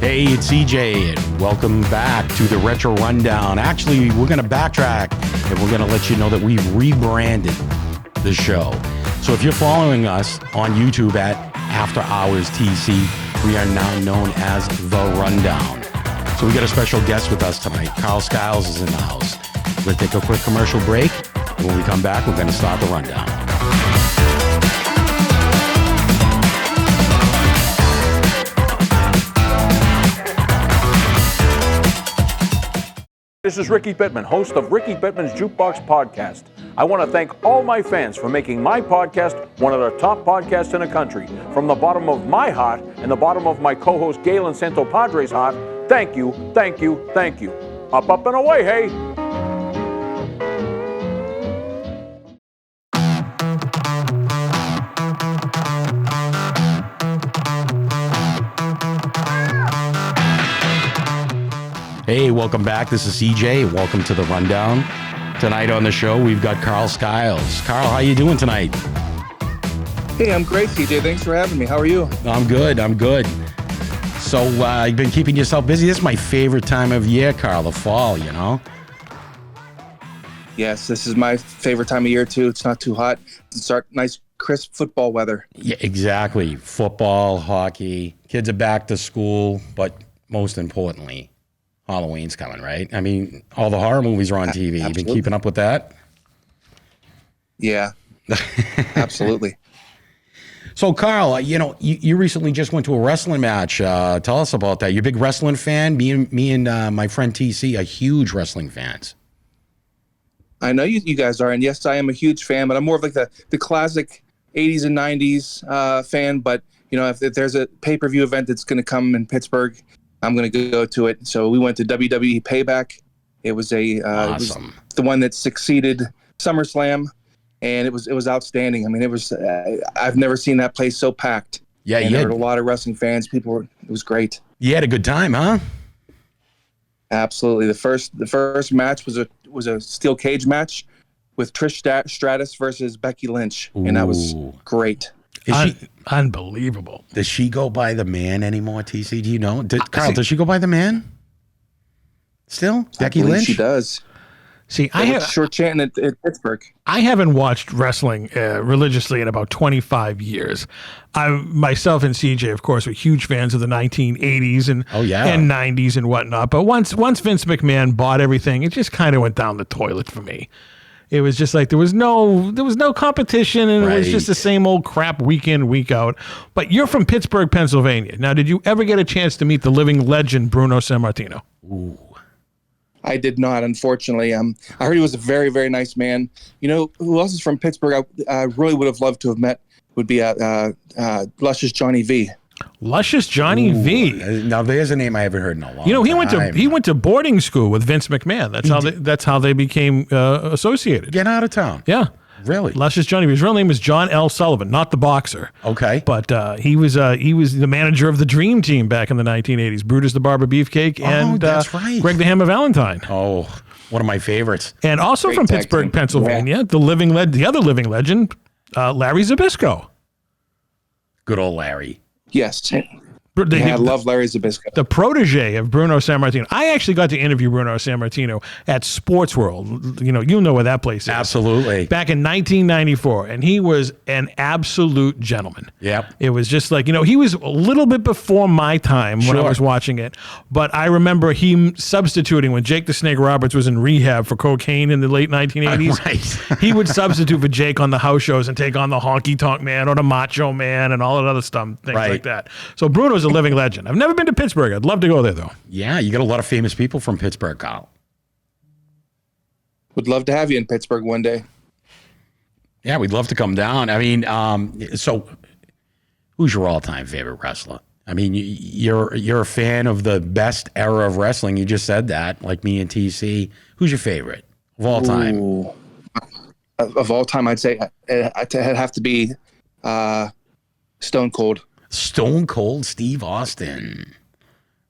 Hey, it's CJ, and welcome back to the Retro Rundown. Actually, we're going to backtrack, and we're going to let you know that we've rebranded the show. So if you're following us on YouTube at After Hours TC, we are now known as The Rundown. So we got a special guest with us tonight. Carl Skiles is in the house. We'll take a quick commercial break, and when we come back, we're going to start the rundown. This is Ricky Bittman, host of Ricky Bittman's Jukebox Podcast. I want to thank all my fans for making my podcast one of the top podcasts in the country. From the bottom of my heart and the bottom of my co-host Galen Santo Padre's heart, thank you, thank you, thank you. Up, up, and away, hey! Hey, welcome back. This is CJ. Welcome to the Rundown. Tonight on the show, we've got Carl Skiles. Carl, how you doing tonight? Hey, I'm great, CJ. Thanks for having me. How are you? I'm good. So you've been keeping yourself busy. This is my favorite time of year, Carl, the fall, you know? Yes, this is my favorite time of year, too. It's not too hot. It's nice, crisp football weather. Yeah, exactly. Football, hockey. Kids are back to school, but most importantly, Halloween's coming, right? I mean, all the horror movies are on TV. You've been keeping up with that? Yeah, absolutely. So, Carl, you recently just went to a wrestling match. Tell us about that. You're a big wrestling fan. Me and my friend TC are huge wrestling fans. I know you guys are, and yes, I am a huge fan, but I'm more of like the classic 80s and 90s fan. But, if there's a pay-per-view event that's going to come in Pittsburgh, I'm going to go to it. So we went to WWE Payback. It was awesome. It was the one that succeeded SummerSlam, and it was outstanding. I mean, it was I've never seen that place so packed. Yeah, and there were a lot of wrestling fans. It was great. You had a good time, huh? Absolutely. The first match was a steel cage match with Trish Stratus versus Becky Lynch, and that was great. Unbelievable. Does she go by the man anymore, TC? Do you know? Carl, does she go by the man? Still? Becky Lynch? She does. See, I have short chanting at Pittsburgh. I haven't watched wrestling religiously in about 25 years. Myself and CJ, of course, were huge fans of the 1980s and 90s and whatnot. But once Vince McMahon bought everything, it just kind of went down the toilet for me. It was just like there was no competition, and It was just the same old crap week in, week out. But you're from Pittsburgh, Pennsylvania. Now, did you ever get a chance to meet the living legend Bruno Sammartino? Ooh. I did not, unfortunately. I heard he was a very, very nice man. Who else is from Pittsburgh I really would have loved to have met would be Luscious Johnny V. Luscious Johnny V. Now there's a name I haven't heard in a long time. He went to boarding school with Vince McMahon. That's how they became associated. Get out of town. Yeah. Really? Luscious Johnny V. His real name was John L. Sullivan, not the boxer. Okay. But he was the manager of the Dream Team back in the 1980s. Brutus the Barber Beefcake and that's right. Greg the Hammer Valentine. Oh, one of my favorites. And also from Pittsburgh, Pennsylvania, the other living legend, Larry Zbyszko. Good old Larry. Yes. I love Larry Zbyszko. The protege of Bruno Sammartino. I actually got to interview Bruno Sammartino at Sports World. You know where that place is. Absolutely. Back in 1994, and he was an absolute gentleman. Yep. It was just like, he was a little bit before my time when I was watching it, but I remember him substituting when Jake the Snake Roberts was in rehab for cocaine in the late 1980s. Right. He would substitute for Jake on the house shows and take on the Honky Tonk Man or the Macho Man and all that other stuff, things like that. So Bruno's a living legend. I've never been to Pittsburgh. I'd love to go there, though. Yeah, you got a lot of famous people from Pittsburgh, Carl. Would love to have you in Pittsburgh one day. Yeah, we'd love to come down. I mean, so who's your all-time favorite wrestler? I mean, you're a fan of the best era of wrestling. You just said that, like me and TC. Who's your favorite of all time? Ooh. Of all time, I'd say it'd have to be Stone Cold. Stone Cold Steve Austin.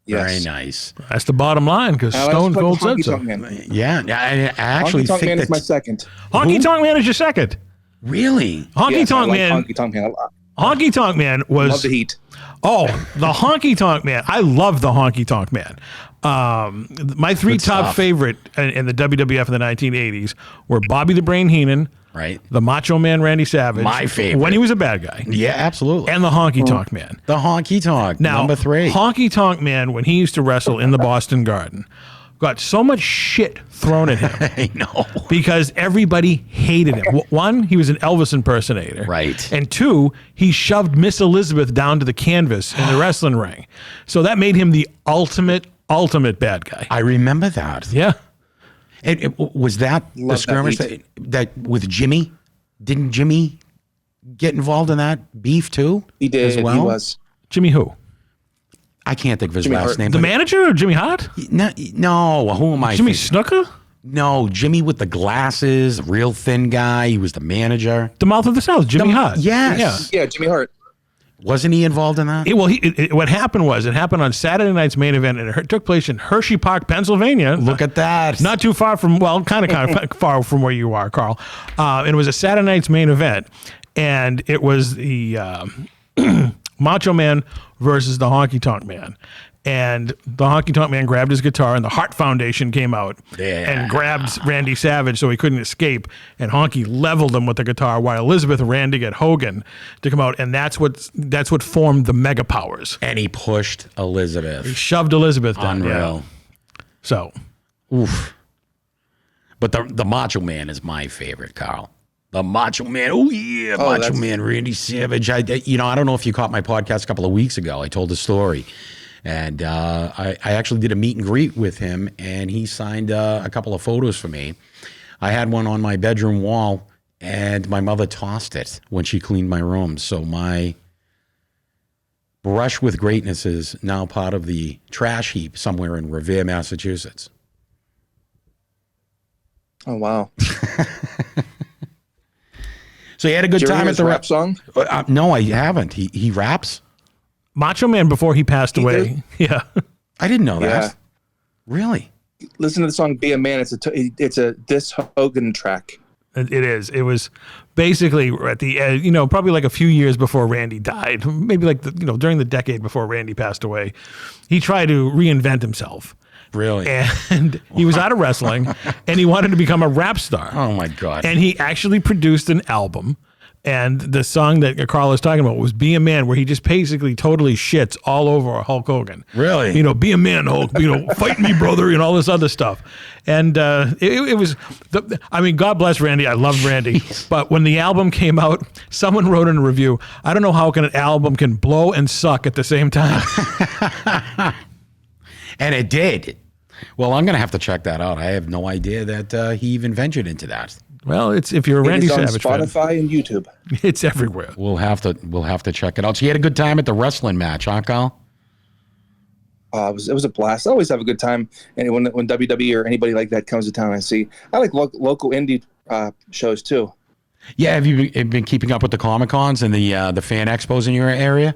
Yes. Very nice. That's the bottom line, because Stone Cold said so. Yeah, I actually Honky Tonk think Man that's is my second. Honky Tonk Man is your second. Really? Honky Tonk Man. Honky Tonk Man a lot. Honky Tonk Man was Love the heat. Oh, the Honky Tonk Man. I love the Honky Tonk Man. My three top favorite in the WWF in the 1980s were Bobby the Brain Heenan, right? The Macho Man Randy Savage, my favorite when he was a bad guy. Yeah, absolutely. And the Honky Tonk Man. The Honky Tonk, now, number 3. Honky Tonk Man, when he used to wrestle in the Boston Garden, got so much shit thrown at him. I know. Because everybody hated him. One, he was an Elvis impersonator. Right. And two, he shoved Miss Elizabeth down to the canvas in the wrestling ring. So that made him the ultimate bad guy. I remember that. Yeah. Was that the skirmish that with Jimmy? Didn't Jimmy get involved in that beef too? He did. As well? He was. Jimmy who? I can't think of his Jimmy last Hart. name. The manager or Jimmy Hart? No, who am I Jimmy thinking? Snooker? No, Jimmy with the glasses, real thin guy. He was the manager. The Mouth of the South, Jimmy Hart. Yes. Yeah, Jimmy Hart. Wasn't he involved in that? What happened was, it happened on Saturday night's main event, and it took place in Hershey Park, Pennsylvania. Look at that. Not too far from, kind of far from where you are, Carl. It was a Saturday night's main event, and it was the Macho Man versus the Honky Tonk Man. And the Honky Tonk Man grabbed his guitar, and the Hart Foundation came out and grabbed Randy Savage so he couldn't escape. And Honky leveled him with the guitar while Elizabeth ran to get Hogan to come out. And that's what formed the Mega Powers. And he pushed Elizabeth. He shoved Elizabeth down. Unreal. Yeah. So. Oof. But the Macho Man is my favorite, Carl. The Macho Man. Oh, yeah. Macho Man, Randy Savage. I don't know if you caught my podcast a couple of weeks ago. I told the story. And I actually did a meet and greet with him, and he signed a couple of photos for me. I had one on my bedroom wall, and my mother tossed it when she cleaned my room. So my brush with greatness is now part of the trash heap somewhere in Revere, Massachusetts. Oh, wow. So he had a good time at the rap song? No, I haven't. He raps? Macho Man before he passed away. Yeah. I didn't know that. Really? Listen to the song "Be a Man." It's a This Hogan track. It is. It was basically at the probably like a few years before Randy died, maybe like during the decade before Randy passed away. He tried to reinvent himself. Really? And he was out of wrestling, and he wanted to become a rap star. Oh my God! And he actually produced an album. And the song that Carl is talking about was "Be a Man," where he just basically totally shits all over Hulk Hogan. Really? Be a man, Hulk. Fight me, brother, and all this other stuff. And it was, God bless Randy. I love Randy. But when the album came out, someone wrote in a review, I don't know how an album can blow and suck at the same time. And it did. Well, I'm going to have to check that out. I have no idea that he even ventured into that. Well, if you're a Randy Savage fan, Spotify and YouTube. It's everywhere. We'll have to check it out. So you had a good time at the wrestling match, huh, Carl? It was a blast. I always have a good time, and when WWE or anybody like that comes to town, I like local indie shows too. Yeah, have you been keeping up with the Comic Cons and the fan expos in your area?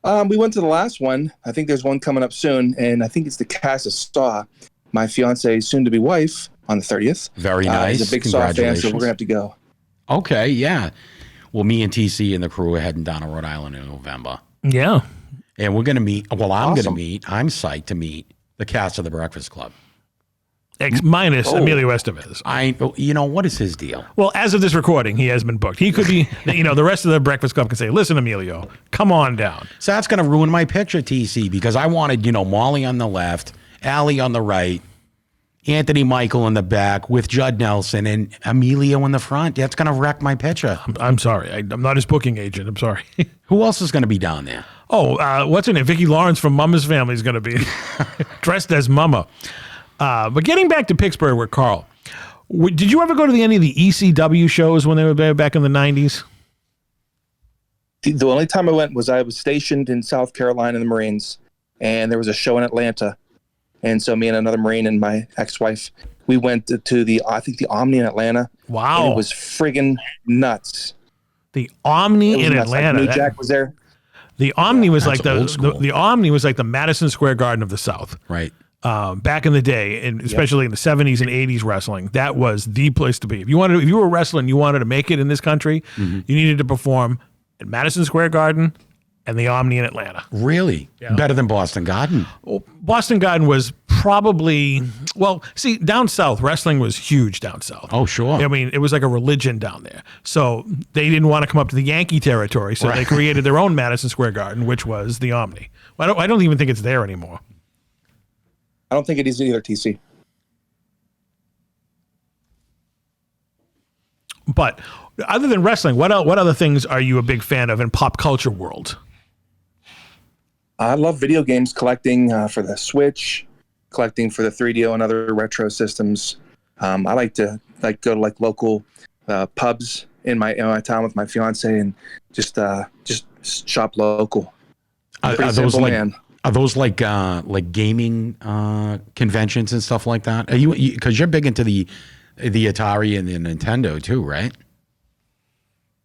We went to the last one. I think there's one coming up soon, and I think it's the cast of Saw. My fiance's soon-to-be wife on the 30th. Very nice. He's a big Saw fan, so we're going to have to go. Okay, yeah. Well, me and TC and the crew are heading down to Rhode Island in November. Yeah. And we're going to meet. Well, I'm Awesome. going to meet. I'm psyched to meet the cast of The Breakfast Club. Minus Emilio Estevez. What is his deal? Well, as of this recording, he has been booked. He could be, the rest of the Breakfast Club can say, listen, Emilio, come on down. So that's going to ruin my picture, TC, because I wanted, Molly on the left, Allie on the right, Anthony Michael in the back with Judd Nelson and Emilio in the front. That's going to wreck my picture. I'm sorry. I'm not his booking agent. I'm sorry. Who else is going to be down there? What's her name? Vicki Lawrence from Mama's Family is going to be dressed as Mama. But getting back to Pittsburgh with Carl, did you ever go to any of the ECW shows when they were back in the 90s? The only time I went was I was stationed in South Carolina in the Marines, and there was a show in Atlanta. And so me and another Marine and my ex-wife, we went to the Omni in Atlanta. Wow. And it was friggin' nuts. The Omni in Atlanta. New Jack was there. The Omni was like the Omni was like the Madison Square Garden of the South. Right. Back in the day, and especially in the 70s and 80s wrestling, that was the place to be. If you were a wrestler and you wanted to make it in this country, you needed to perform at Madison Square Garden and the Omni in Atlanta. Really? Yeah. Better than Boston Garden? Well, Boston Garden was probably, down south, wrestling was huge down south. Oh, sure. I mean, it was like a religion down there. So they didn't want to come up to the Yankee territory, so they created their own Madison Square Garden, which was the Omni. I don't even think it's there anymore. I don't think it is either, TC. But other than wrestling, what other things are you a big fan of in pop culture world? I love video games, collecting for the Switch, collecting for the 3DO and other retro systems. I like to go to local pubs in my town with my fiance and just shop local. Are those like gaming conventions and stuff like that? Are you, because you're big into the Atari and the Nintendo too, right?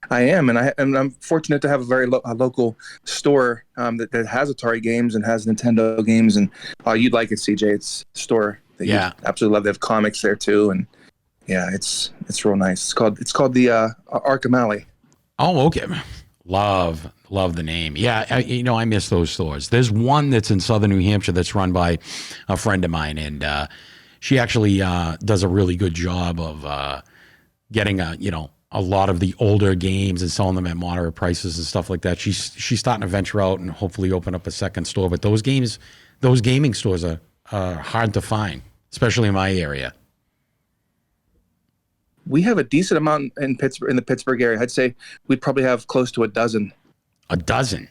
I am, and I'm fortunate to have a very local store that has Atari games and has Nintendo games, and you'd like it, CJ. It's a store that you absolutely love. They have comics there too, and it's real nice. It's called the Arkham Alley. Oh, okay. Love the name. Yeah, I miss those stores. There's one that's in southern New Hampshire that's run by a friend of mine, and she actually does a really good job of getting a lot of the older games and selling them at moderate prices and stuff like that. She's starting to venture out and hopefully open up a second store. But those gaming stores are hard to find, especially in my area. We have a decent amount in Pittsburgh, in the Pittsburgh area. I'd say we'd probably have close to a dozen. A dozen?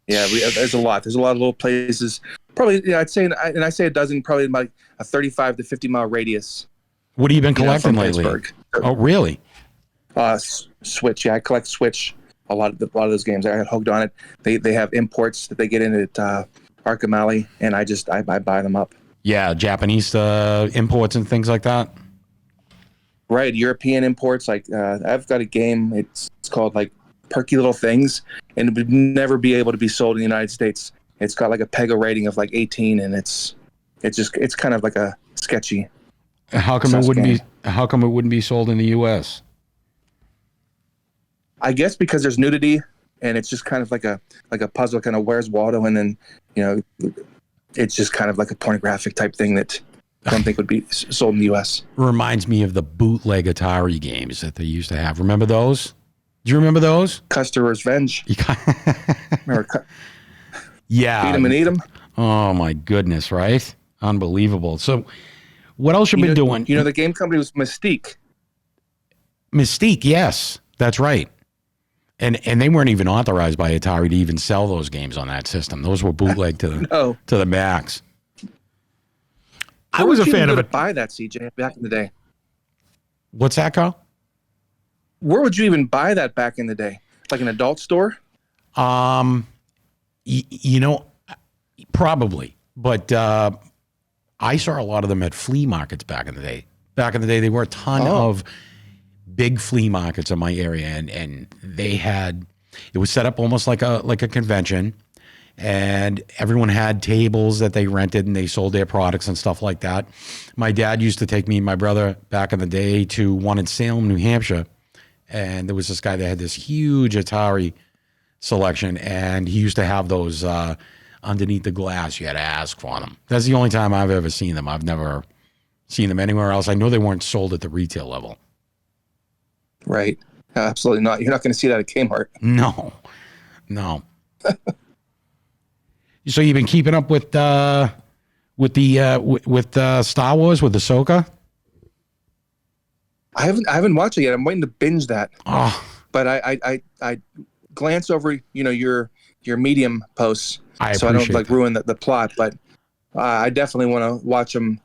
Yeah, there's a lot. There's a lot of little places. Probably, I'd say, and I say a dozen, probably in like a 35 to 50 mile radius. What have you been collecting lately? Pittsburgh. Oh, really? Switch. Yeah, I collect Switch. A lot of those games. I got hooked on it. They have imports that they get in at Arkham Alley, and I buy them up. Yeah, Japanese imports and things like that. Right, European imports. Like I've got a game. It's called like Perky Little Things, and it would never be able to be sold in the United States. It's got like a PEGA rating of like 18, and it's kind of like a sketchy. How come it wouldn't be sold in the U.S.? I guess because there's nudity, and it's just kind of like a puzzle, kind of Where's Waldo, and then it's just kind of like a pornographic type thing that I don't think would be sold in the U.S. Reminds me of the bootleg Atari games that they used to have. Remember those? Do you remember those? Custer's Revenge. Remember? Yeah. Beat 'em and eat 'em. Oh my goodness! Right? Unbelievable. So, what else you been doing? The game company was Mystique. Mystique, yes, that's right. And they weren't even authorized by Atari to even sell those games on that system. Those were bootleg to the max. I was a fan of it. Buy that, CJ, back in the day. What's that, Carl? Where would you even buy that back in the day? Like an adult store? Probably. But I saw a lot of them at flea markets back in the day. Back in the day, there were a ton of big flea markets in my area, and it was set up almost like a convention, and everyone had tables that they rented and they sold their products and stuff like that. My dad used to take me and my brother back in the day to one in Salem, New Hampshire, and there was this guy that had this huge Atari selection, and he used to have those underneath the glass. You had to ask for them. That's the only time I've ever seen them. I've never seen them anywhere else. I know they weren't sold at the retail level. Right. Absolutely not. You're not going to see that at Kmart. No. So you've been keeping up with Star Wars, with Ahsoka? I haven't watched it yet. I'm waiting to binge that. Oh. But I glance over your Medium posts, so I don't ruin the plot. But I definitely want to watch them.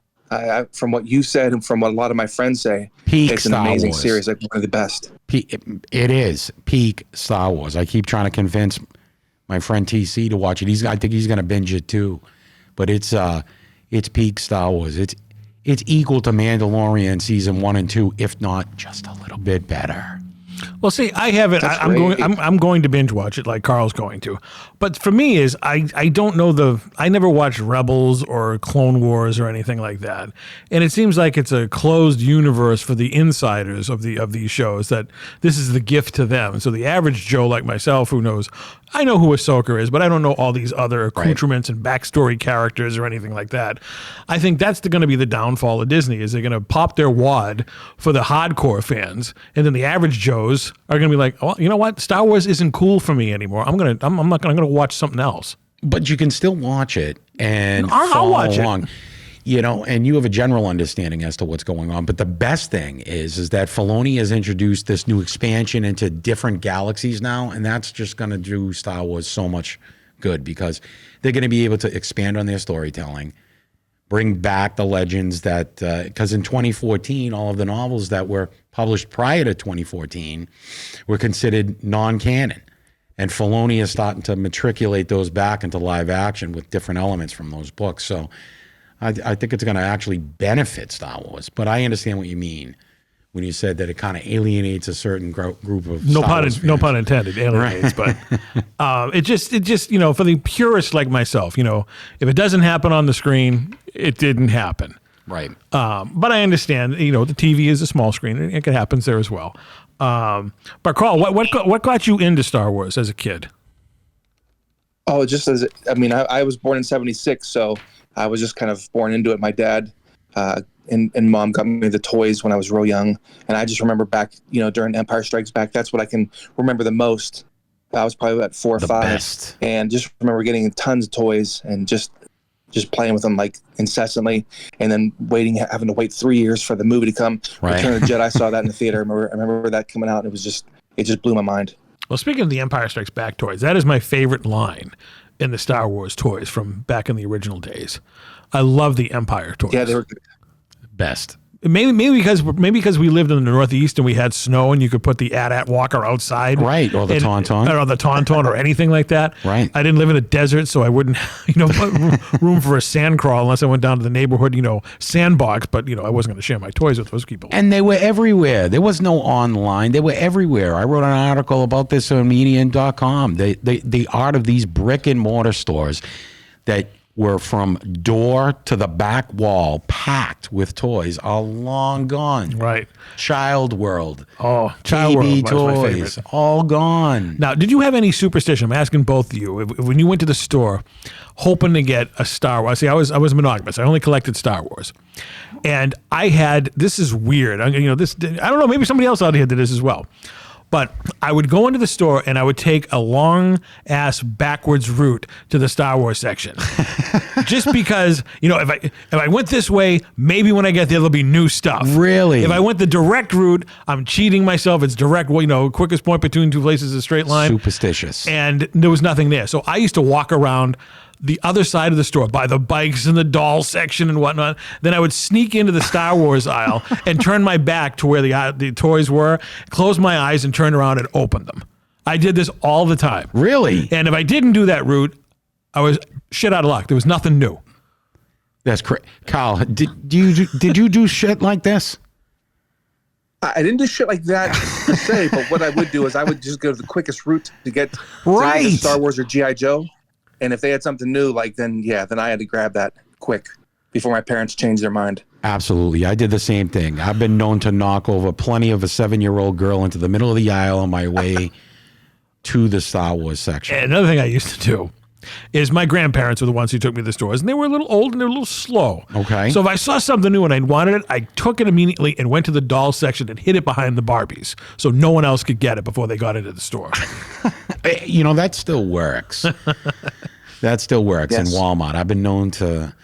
From what you said and from what a lot of my friends say, it's an amazing series, like one of the best. It is peak Star Wars. I keep trying to convince my friend TC to watch it. I think he's going to binge it too. But it's peak Star Wars. It's equal to Mandalorian season 1 and 2, if not just a little bit better. Well, see, I haven't. I'm going to binge watch it like Carl's going to. But for me, I don't know I never watched Rebels or Clone Wars or anything like that, and it seems like it's a closed universe for the insiders of these shows. That this is the gift to them. So the average Joe like myself, who knows I know who Ahsoka is, but I don't know all these other accoutrements and backstory characters or anything like that. I think that's going to be the downfall of Disney, is they're going to pop their wad for the hardcore fans, and then the average Joes are going to be like, oh, you know what? Star Wars isn't cool for me anymore. I'm going to watch something else. But you can still watch it and I'll watch along. And you have a general understanding as to what's going on. But the best thing is that Filoni has introduced this new expansion into different galaxies now, and that's just going to do Star Wars so much good, because they're going to be able to expand on their storytelling, bring back the legends that, because in 2014, all of the novels that were published prior to 2014 were considered non-canon. And Filoni is starting to matriculate those back into live action with different elements from those books. So I think it's going to actually benefit Star Wars, but I understand what you mean when you said that it kind of alienates a certain group of Star Wars fans. No pun intended, alienates, right. But it just for the purist like myself, if it doesn't happen on the screen, it didn't happen. Right. But I understand, the TV is a small screen, and it happens there as well. But Carl, what got you into Star Wars as a kid? Oh, I was born in '76, so I was just kind of born into it. My dad and mom got me the toys when I was real young. And I just remember back, during Empire Strikes Back, that's what I can remember the most. I was probably about 4 or 5. Best. And just remember getting tons of toys and just playing with them like incessantly. And then having to wait 3 years for the movie to come. Right. Return of the Jedi, I saw that in the theater. I remember that coming out, and it just blew my mind. Well, speaking of the Empire Strikes Back toys, that is my favorite line in the Star Wars toys from back in the original days. I love the Empire toys. Yeah, they were good. Best. Maybe because we lived in the Northeast and we had snow and you could put the AT-AT walker outside. Right, or the Tauntaun. Or the Tauntaun or anything like that. Right. I didn't live in a desert, so I wouldn't put room for a sand crawl unless I went down to the neighborhood, sandbox, but, I wasn't going to share my toys with those people. And they were everywhere. There was no online. They were everywhere. I wrote an article about this on median.com. The art of these brick and mortar stores that were from door to the back wall packed with toys are long gone. Right. Child World. Oh, Child World. Toys. All gone. Now, did you have any superstition? I'm asking both of you. When you went to the store hoping to get a Star Wars, I was monogamous. I only collected Star Wars. And I had, this is weird. I don't know, maybe somebody else out here did this as well. But I would go into the store and I would take a long ass backwards route to the Star Wars section, just because if I went this way, maybe when I get there there'll be new stuff. Really? If I went the direct route, I'm cheating myself. It's direct. Quickest point between two places is a straight line. Superstitious. And there was nothing there, so I used to walk around the other side of the store by the bikes and the doll section and whatnot. Then I would sneak into the Star Wars aisle and turn my back to where the toys were, close my eyes and turn around and open them. I did this all the time. Really? And if I didn't do that route, I was shit out of luck. There was nothing new. That's crazy. Kyle, did you do shit like this? I didn't do shit like that per se, but what I would do is I would just go to the quickest route to get to Star Wars or G.I. Joe. And if they had something new, then I had to grab that quick before my parents changed their mind. Absolutely. I did the same thing. I've been known to knock over plenty of a 7-year-old girl into the middle of the aisle on my way to the Star Wars section. And another thing I used to do is my grandparents were the ones who took me to the stores, and they were a little old and they were a little slow. Okay. So if I saw something new and I wanted it, I took it immediately and went to the doll section and hid it behind the Barbies so no one else could get it before they got into the store. That still works. That still works in Walmart. I've been known to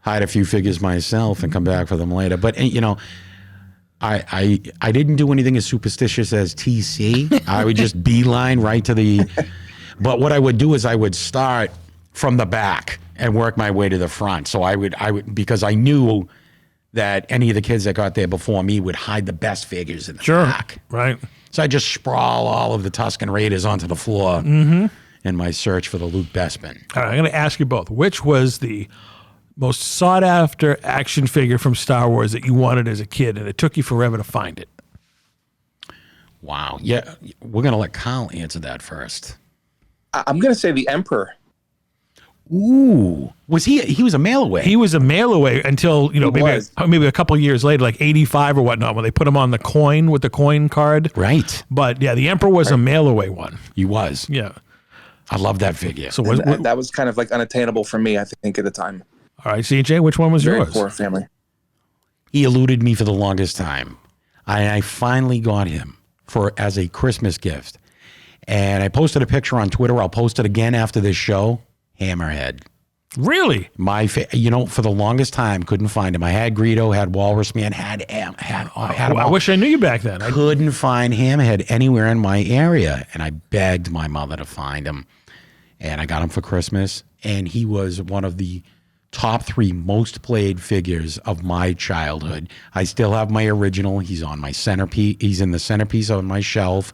hide a few figures myself and come back for them later. But, I didn't do anything as superstitious as TC. I would just beeline right to the... But what I would do is I would start from the back and work my way to the front. So I would because I knew that any of the kids that got there before me would hide the best figures in the back. Right. So I just sprawl all of the Tusken Raiders onto the floor in my search for the Luke Bespin. All right, I'm going to ask you both. Which was the most sought-after action figure from Star Wars that you wanted as a kid, and it took you forever to find it? Wow. Yeah, we're going to let Kyle answer that first. I'm going to say the Emperor. Ooh. Was he was a mail away. He was a mail away until, maybe a couple of years later, like 85 or whatnot, when they put him on the coin with the coin card. Right. But yeah, the Emperor was a mail away one. He was. Yeah. I love that figure. So that was kind of like unattainable for me, I think, at the time. All right, CJ, which one was Very yours? poor family. He eluded me for the longest time. I finally got him as a Christmas gift. And I posted a picture on Twitter. I'll post it again after this show. Hammerhead. Really? For the longest time, couldn't find him. I had Greedo, had Walrus Man, had I wish I knew you back then. I couldn't find Hammerhead anywhere in my area. And I begged my mother to find him. And I got him for Christmas. And he was one of the top 3 most played figures of my childhood. I still have my original. He's on my centerpiece. He's in the centerpiece on my shelf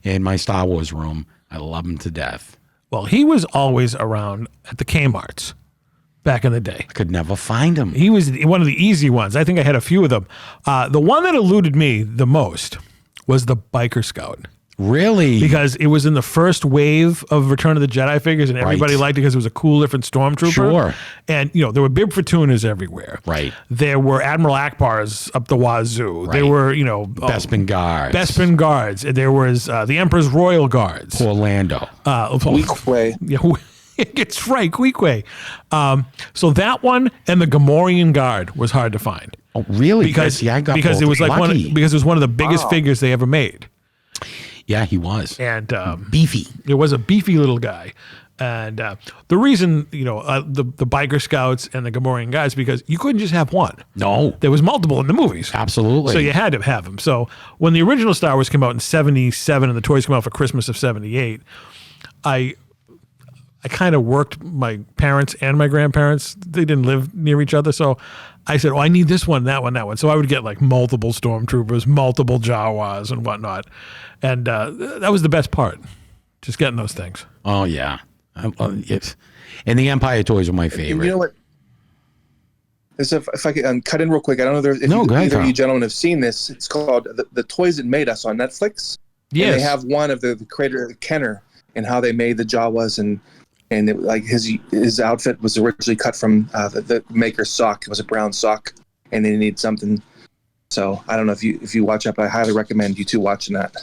in my Star Wars room. I love him to death. Well, he was always around at the Kmarts back in the day. I could never find him. He was one of the easy ones. I think I had a few of them. The one that eluded me the most was the Biker Scout. Really? Because it was in the first wave of Return of the Jedi figures, and everybody liked it because it was a cool, different stormtrooper. Sure. And, there were Bib Fortunas everywhere. Right. There were Admiral Akbars up the wazoo. Right. There were, Bespin Guards. Bespin Guards. And there was the Emperor's Royal Guards. Orlando. Weequay. Yeah, it's right, Weequay. So that one and the Gamorrean Guard was hard to find. Oh, really? Because I got because both it was lucky. because it was one of the biggest figures they ever made. Yeah, he was. And beefy. It was a beefy little guy. And the reason, the Biker Scouts and the Gamorrean guys, because you couldn't just have one. No. There was multiple in the movies. Absolutely. So you had to have them. So when the original Star Wars came out in 77 and the toys came out for Christmas of 78, I kind of worked my parents and my grandparents. They didn't live near each other. So I said, I need this one, that one, that one. So I would get like multiple stormtroopers, multiple Jawas and whatnot. And that was the best part, just getting those things. Oh, yeah. And the Empire toys are my favorite. You know what? If I could cut in real quick, I don't know if either of you gentlemen have seen this. It's called The Toys That Made Us on Netflix. Yes. And they have one of the creator, Kenner, and how they made the Jawas, and his outfit was originally cut from the maker's sock. It was a brown sock, and they needed something. So I don't know if you watch up. I highly recommend you two watching that.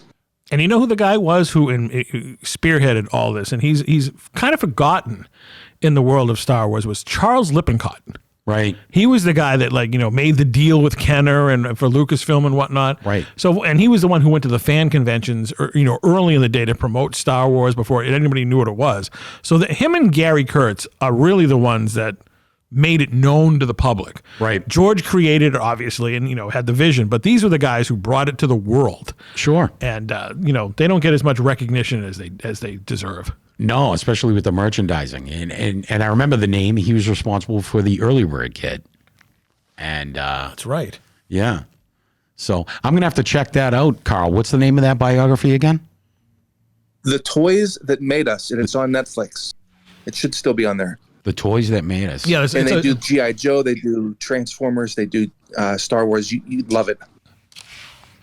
And you know who the guy was who spearheaded all this, and he's kind of forgotten in the world of Star Wars, was Charles Lippincott. Right. He was the guy that made the deal with Kenner and for Lucasfilm and whatnot. Right. So, and he was the one who went to the fan conventions, early in the day to promote Star Wars before anybody knew what it was. So him and Gary Kurtz are really the ones that made it known to the public. Right. George created it, obviously, and, had the vision, but these are the guys who brought it to the world. Sure. And, they don't get as much recognition as they deserve. No, especially with the merchandising. And I remember the name. He was responsible for the Early Bird Kit. And that's right. Yeah. So I'm going to have to check that out, Carl. What's the name of that biography again? The Toys That Made Us, and it's on Netflix. It should still be on there. The Toys That Made Us. Yeah, and they do G.I. Joe, they do Transformers, they do Star Wars. You'd love it.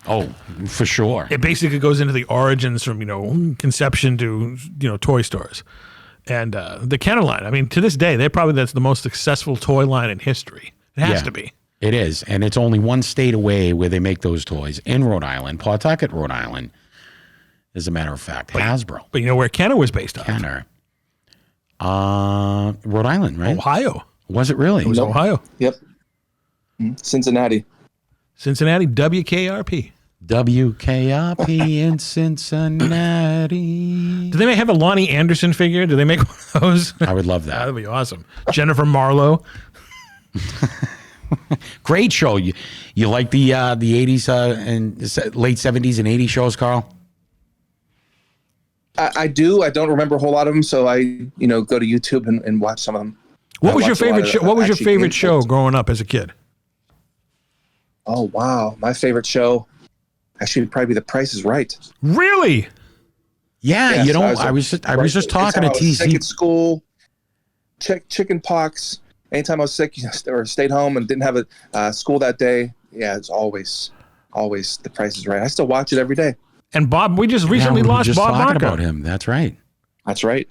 Oh, for sure. It basically goes into the origins from, conception to, toy stores. And the Kenner line, I mean, to this day, that's the most successful toy line in history. It has to be. It is. And it's only one state away where they make those toys, in Rhode Island, Pawtucket, Rhode Island, as a matter of fact, Hasbro. But you know where Kenner was based on? Kenner. Rhode Island, right? Ohio. Was it really? It was Ohio. Yep. Cincinnati, WKRP. WKRP in Cincinnati. Do they have a Lonnie Anderson figure? Do they make one of those? I would love that. That'd be awesome. Jennifer Marlowe. Great show. You like the 80s and late 70s and 80s shows, Carl? I do. I don't remember a whole lot of them, so I go to YouTube and watch some of them. What was your favorite show? What was your favorite show growing up as a kid? Oh wow, my favorite show actually would probably be The Price is Right. Really? Yeah, I was just talking to TC. Sick at school, chicken pox. Anytime I was sick or stayed home and didn't have a school that day, it's always The Price is Right. I still watch it every day. And Bob, we just recently lost Bob Barker. About him. That's right. That's right.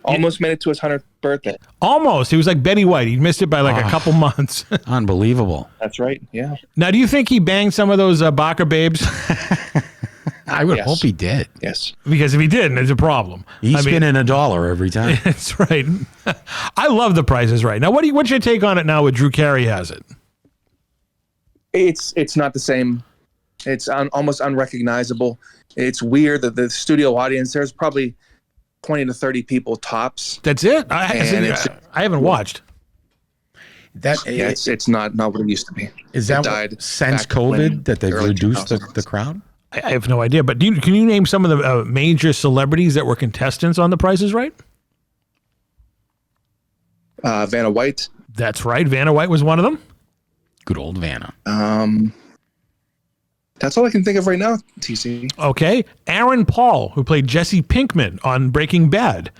Almost made it to his 100th birthday. Almost. He was like Betty White. He missed it by like a couple months. Unbelievable. That's right. Yeah. Now, do you think he banged some of those Barker babes? I would hope he did. Yes. Because if he didn't, it's a problem. He's spinning $1 every time. That's right. I love The Price is Right. Now, what's your take on it now with Drew Carey has it? It's not the same. It's almost unrecognizable. It's weird that the studio audience, there's probably 20 to 30 people tops. That's it? I haven't watched. It's not what it used to be. Is that since COVID that they've reduced the crowd? I have no idea. But can you name some of the major celebrities that were contestants on The Price is Right? Vanna White. That's right. Vanna White was one of them. Good old Vanna. That's all I can think of right now, TC. Okay. Aaron Paul, who played Jesse Pinkman on Breaking Bad,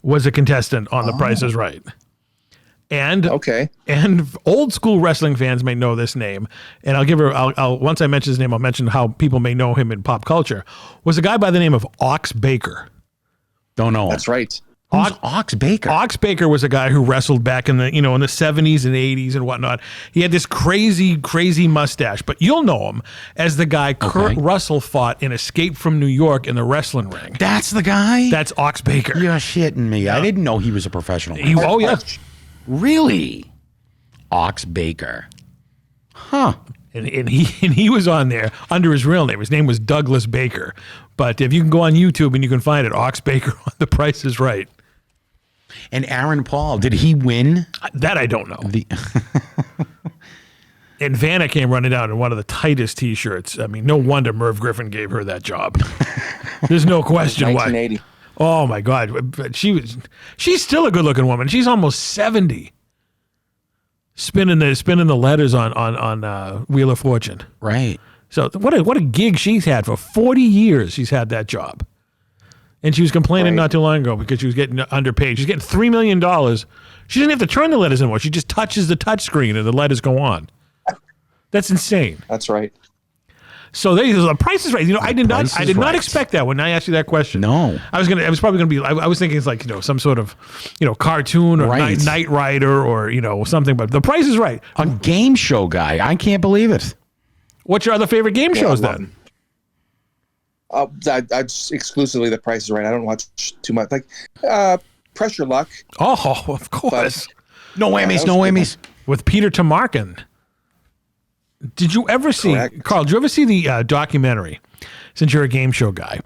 was a contestant on The Price is Right. And old school wrestling fans may know this name, and I'll once I mention his name, I'll mention how people may know him in pop culture. Was a guy by the name of Ox Baker. Don't know him. That's right. Ox Baker? Ox Baker was a guy who wrestled back in the 70s and 80s and whatnot. He had this crazy mustache, but you'll know him as the guy Kurt Russell fought in Escape from New York in the wrestling ring. That's the guy? That's Ox Baker. You're shitting me. Yeah. I didn't know he was a professional. Oh, yeah. Really? Ox Baker. Huh. And he was on there under his real name. His name was Douglas Baker. But if you can go on YouTube and you can find it, Ox Baker on The Price is Right. And Aaron Paul, did he win? That I don't know. And Vanna came running down in one of the tightest T-shirts. I mean, no wonder Merv Griffin gave her that job. There's no question why. 1980. Oh my God, she's still a good-looking woman. She's almost 70. Spinning the letters on Wheel of Fortune. Right. So what a gig she's had for 40 years. She's had that job, and she was complaining not too long ago because she was getting underpaid. She's getting $3 million. She doesn't have to turn the letters anymore. She just touches the touch screen and the letters go on. That's insane. That's right. So The Price is Right. I did not expect that when I asked you that question. No, I was thinking it's like some sort of cartoon or Knight Rider or something. But The Price is Right. A game show guy. I can't believe it. What's your other favorite game shows then? I exclusively The Price is Right. I don't watch too much. Like Pressure Luck. Oh, of course. No whammies. With Peter Tamarkin. Did you ever see, Carl, did you ever see the documentary, since you're a game show guy?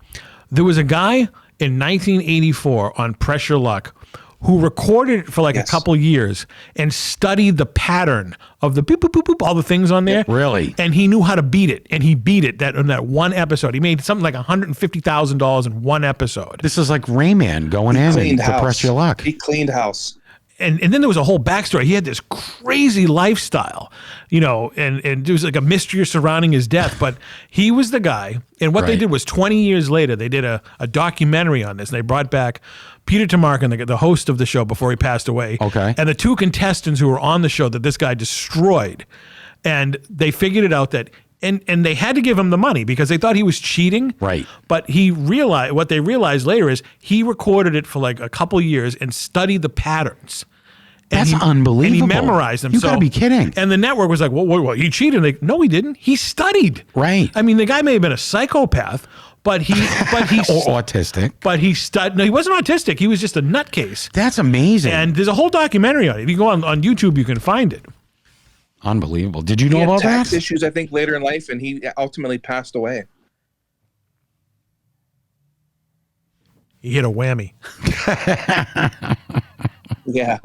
There was a guy in 1984 on Pressure Luck who recorded it for a couple years and studied the pattern of the boop, boop, boop, boop, all the things on there. Really? And he knew how to beat it. And he beat it in that one episode. He made something like $150,000 in one episode. This is like Rayman going in to Pressure Luck. He cleaned house. And then there was a whole backstory. He had this crazy lifestyle, and there was like a mystery surrounding his death. But he was the guy. And what they did was 20 years later, they did a documentary on this. And they brought back Peter Tamarkin, the host of the show before he passed away. Okay. And the two contestants who were on the show that this guy destroyed. And they figured it out that and they had to give him the money because they thought he was cheating. Right. But what they realized later is he recorded it for a couple years and studied the patterns. That's unbelievable. And he memorized them. You gotta be kidding. And the network was like, well, he cheated. No, he didn't. He studied. Right. I mean, the guy may have been a psychopath, but he or autistic. But he studied. No, he wasn't autistic. He was just a nutcase. That's amazing. And there's a whole documentary on it. If you go on YouTube, you can find it. Unbelievable. Did you know about that? He had tax issues, I think, later in life, and he ultimately passed away. He hit a whammy. Yeah.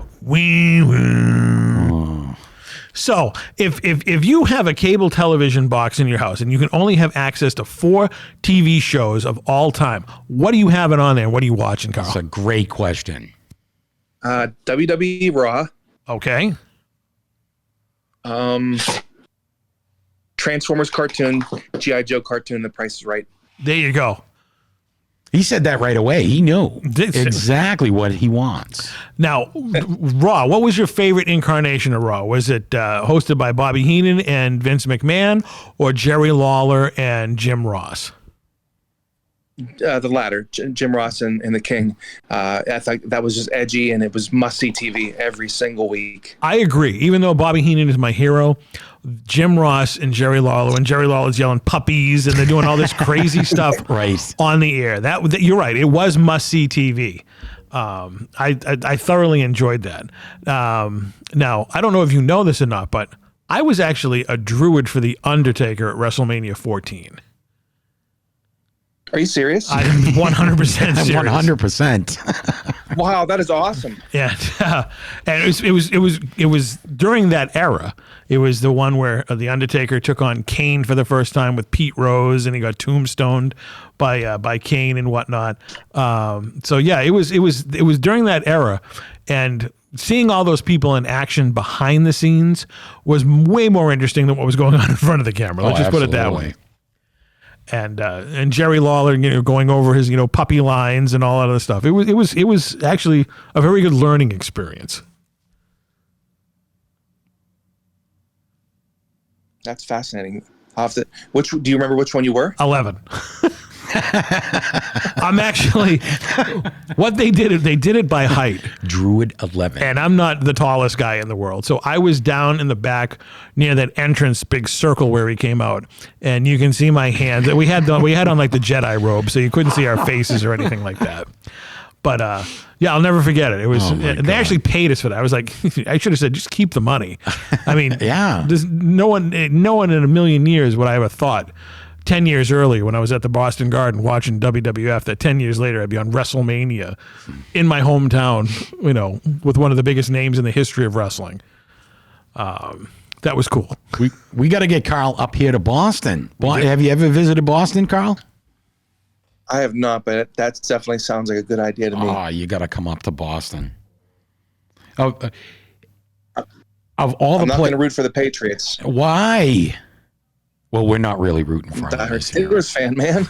So if you have a cable television box in your house and you can only have access to 4 TV shows of all time, what are you having on there? What are you watching, Carl? That's a great question. WWE Raw. Okay. Transformers cartoon, G.I. Joe cartoon, The Price is Right. There you go. He said that right away. He knew exactly what he wants. Now, Raw, what was your favorite incarnation of Raw? Was it hosted by Bobby Heenan and Vince McMahon or Jerry Lawler and Jim Ross? The latter, Jim Ross and the King. I thought that was just edgy, and it was must-see TV every single week. I agree. Even though Bobby Heenan is my hero, Jim Ross and Jerry Lawler, and Jerry Lawler's yelling puppies, and they're doing all this crazy stuff right on the air. That you're right. It was must-see TV. I thoroughly enjoyed that. Now, I don't know if you know this or not, but I was actually a druid for The Undertaker at WrestleMania 14. Are you serious? I'm 100% serious. 100%. Wow, that is awesome. Yeah, and it was during that era. It was the one where the Undertaker took on Kane for the first time with Pete Rose, and he got tombstoned by Kane and whatnot. So yeah, it was during that era, and seeing all those people in action behind the scenes was way more interesting than what was going on in front of the camera. Let's just put it that way. And Jerry Lawler, going over his puppy lines and all that other stuff. It was actually a very good learning experience. That's fascinating. Do you remember which one you were? 11. I'm actually, what they did it by height. Druid 11. And I'm not the tallest guy in the world. So I was down in the back near that entrance big circle where he came out. And you can see my hands. We had on like the Jedi robe, so you couldn't see our faces or anything like that. But yeah, I'll never forget it. It was they actually paid us for that. I was like, I should have said, just keep the money. I mean, yeah. There's no one in a million years would I ever thought 10 years earlier when I was at the Boston Garden watching WWF that 10 years later I'd be on WrestleMania in my hometown, with one of the biggest names in the history of wrestling. That was cool. We got to get Carl up here to Boston. Have you ever visited Boston, Carl? I have not, but that definitely sounds like a good idea to me. Oh, you got to come up to Boston. Of all I'm not going to root for the Patriots. Why? Well, we're not really rooting for them. I'm a Steelers fan, man.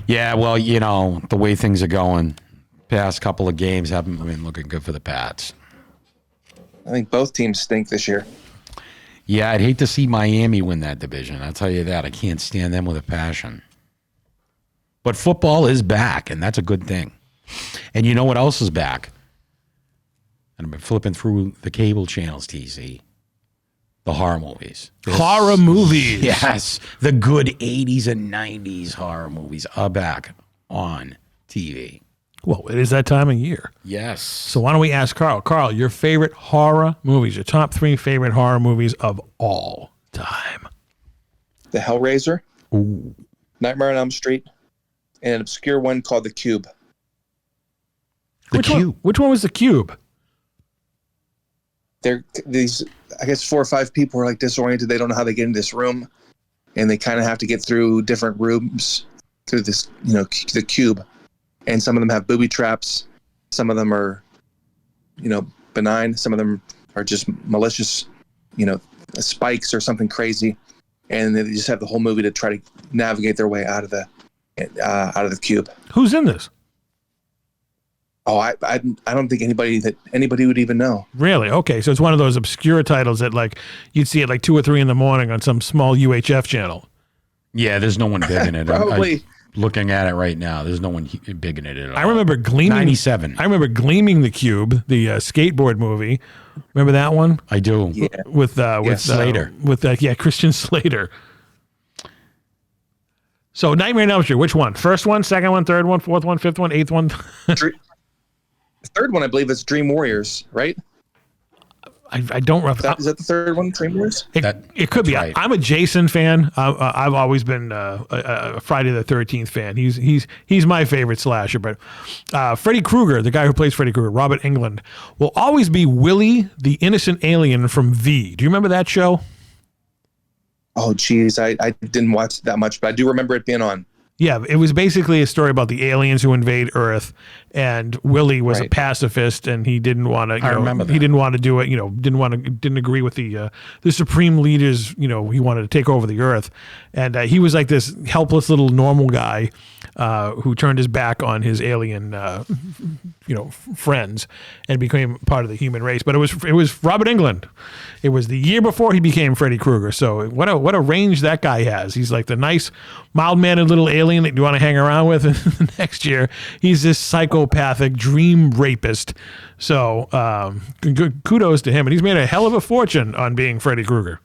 Yeah, well, the way things are going, past couple of games haven't been looking good for the Pats. I think both teams stink this year. Yeah, I'd hate to see Miami win that division. I'll tell you that. I can't stand them with a passion. But football is back, and that's a good thing. And you know what else is back? And I've been flipping through the cable channels, TC. The horror movies. Horror movies. Yes. The good 80s and 90s horror movies are back on TV. Well, it is that time of year. Yes. So why don't we ask Carl? Carl, your favorite horror movies, your top 3 favorite horror movies of all time. The Hellraiser. Ooh. Nightmare on Elm Street. And an obscure one called The Cube. The Cube. Which one was The Cube? These, I guess 4 or 5 people are like disoriented. They don't know how they get in this room, and they kind of have to get through different rooms through this, the cube. And some of them have booby traps. Some of them are, benign. Some of them are just malicious, spikes or something crazy. And they just have the whole movie to try to navigate their way out of the cube. Who's in this? Oh, I don't think anybody would even know. Really? Okay, so it's one of those obscure titles that you'd see at 2 or 3 in the morning on some small UHF channel. Yeah, there's no one big in it. Probably. Looking at it right now, there's no one big in it at all. I remember gleaming 97. I remember Gleaming the Cube, the skateboard movie. Remember that one? I do. Yeah. With Slater. Christian Slater. So Nightmare on Elm Street, which one? First one, second one, third one, fourth one, fifth one, eighth one? The third one, I believe, is Dream Warriors, right? I don't remember. Is that the third one, Dream Warriors? It could be. Right. I'm a Jason fan. I've always been a Friday the 13th fan. He's my favorite slasher. But Freddy Krueger, the guy who plays Freddy Krueger, Robert Englund, will always be Willie, the innocent alien from V. Do you remember that show? Oh, geez. I didn't watch that much, but I do remember it being on. Yeah, it was basically a story about the aliens who invade Earth, and Willie was a pacifist, and he didn't want to. I remember that. He didn't want to do it. Didn't agree with the supreme leaders. He wanted to take over the Earth, and he was like this helpless little normal guy who turned his back on his alien, friends and became part of the human race. But it was Robert Englund. It was the year before he became Freddy Krueger. So what a range that guy has. He's like the nice, mild-mannered little alien that you want to hang around with. And next year, he's this psychopathic dream rapist. So kudos to him. And he's made a hell of a fortune on being Freddy Krueger.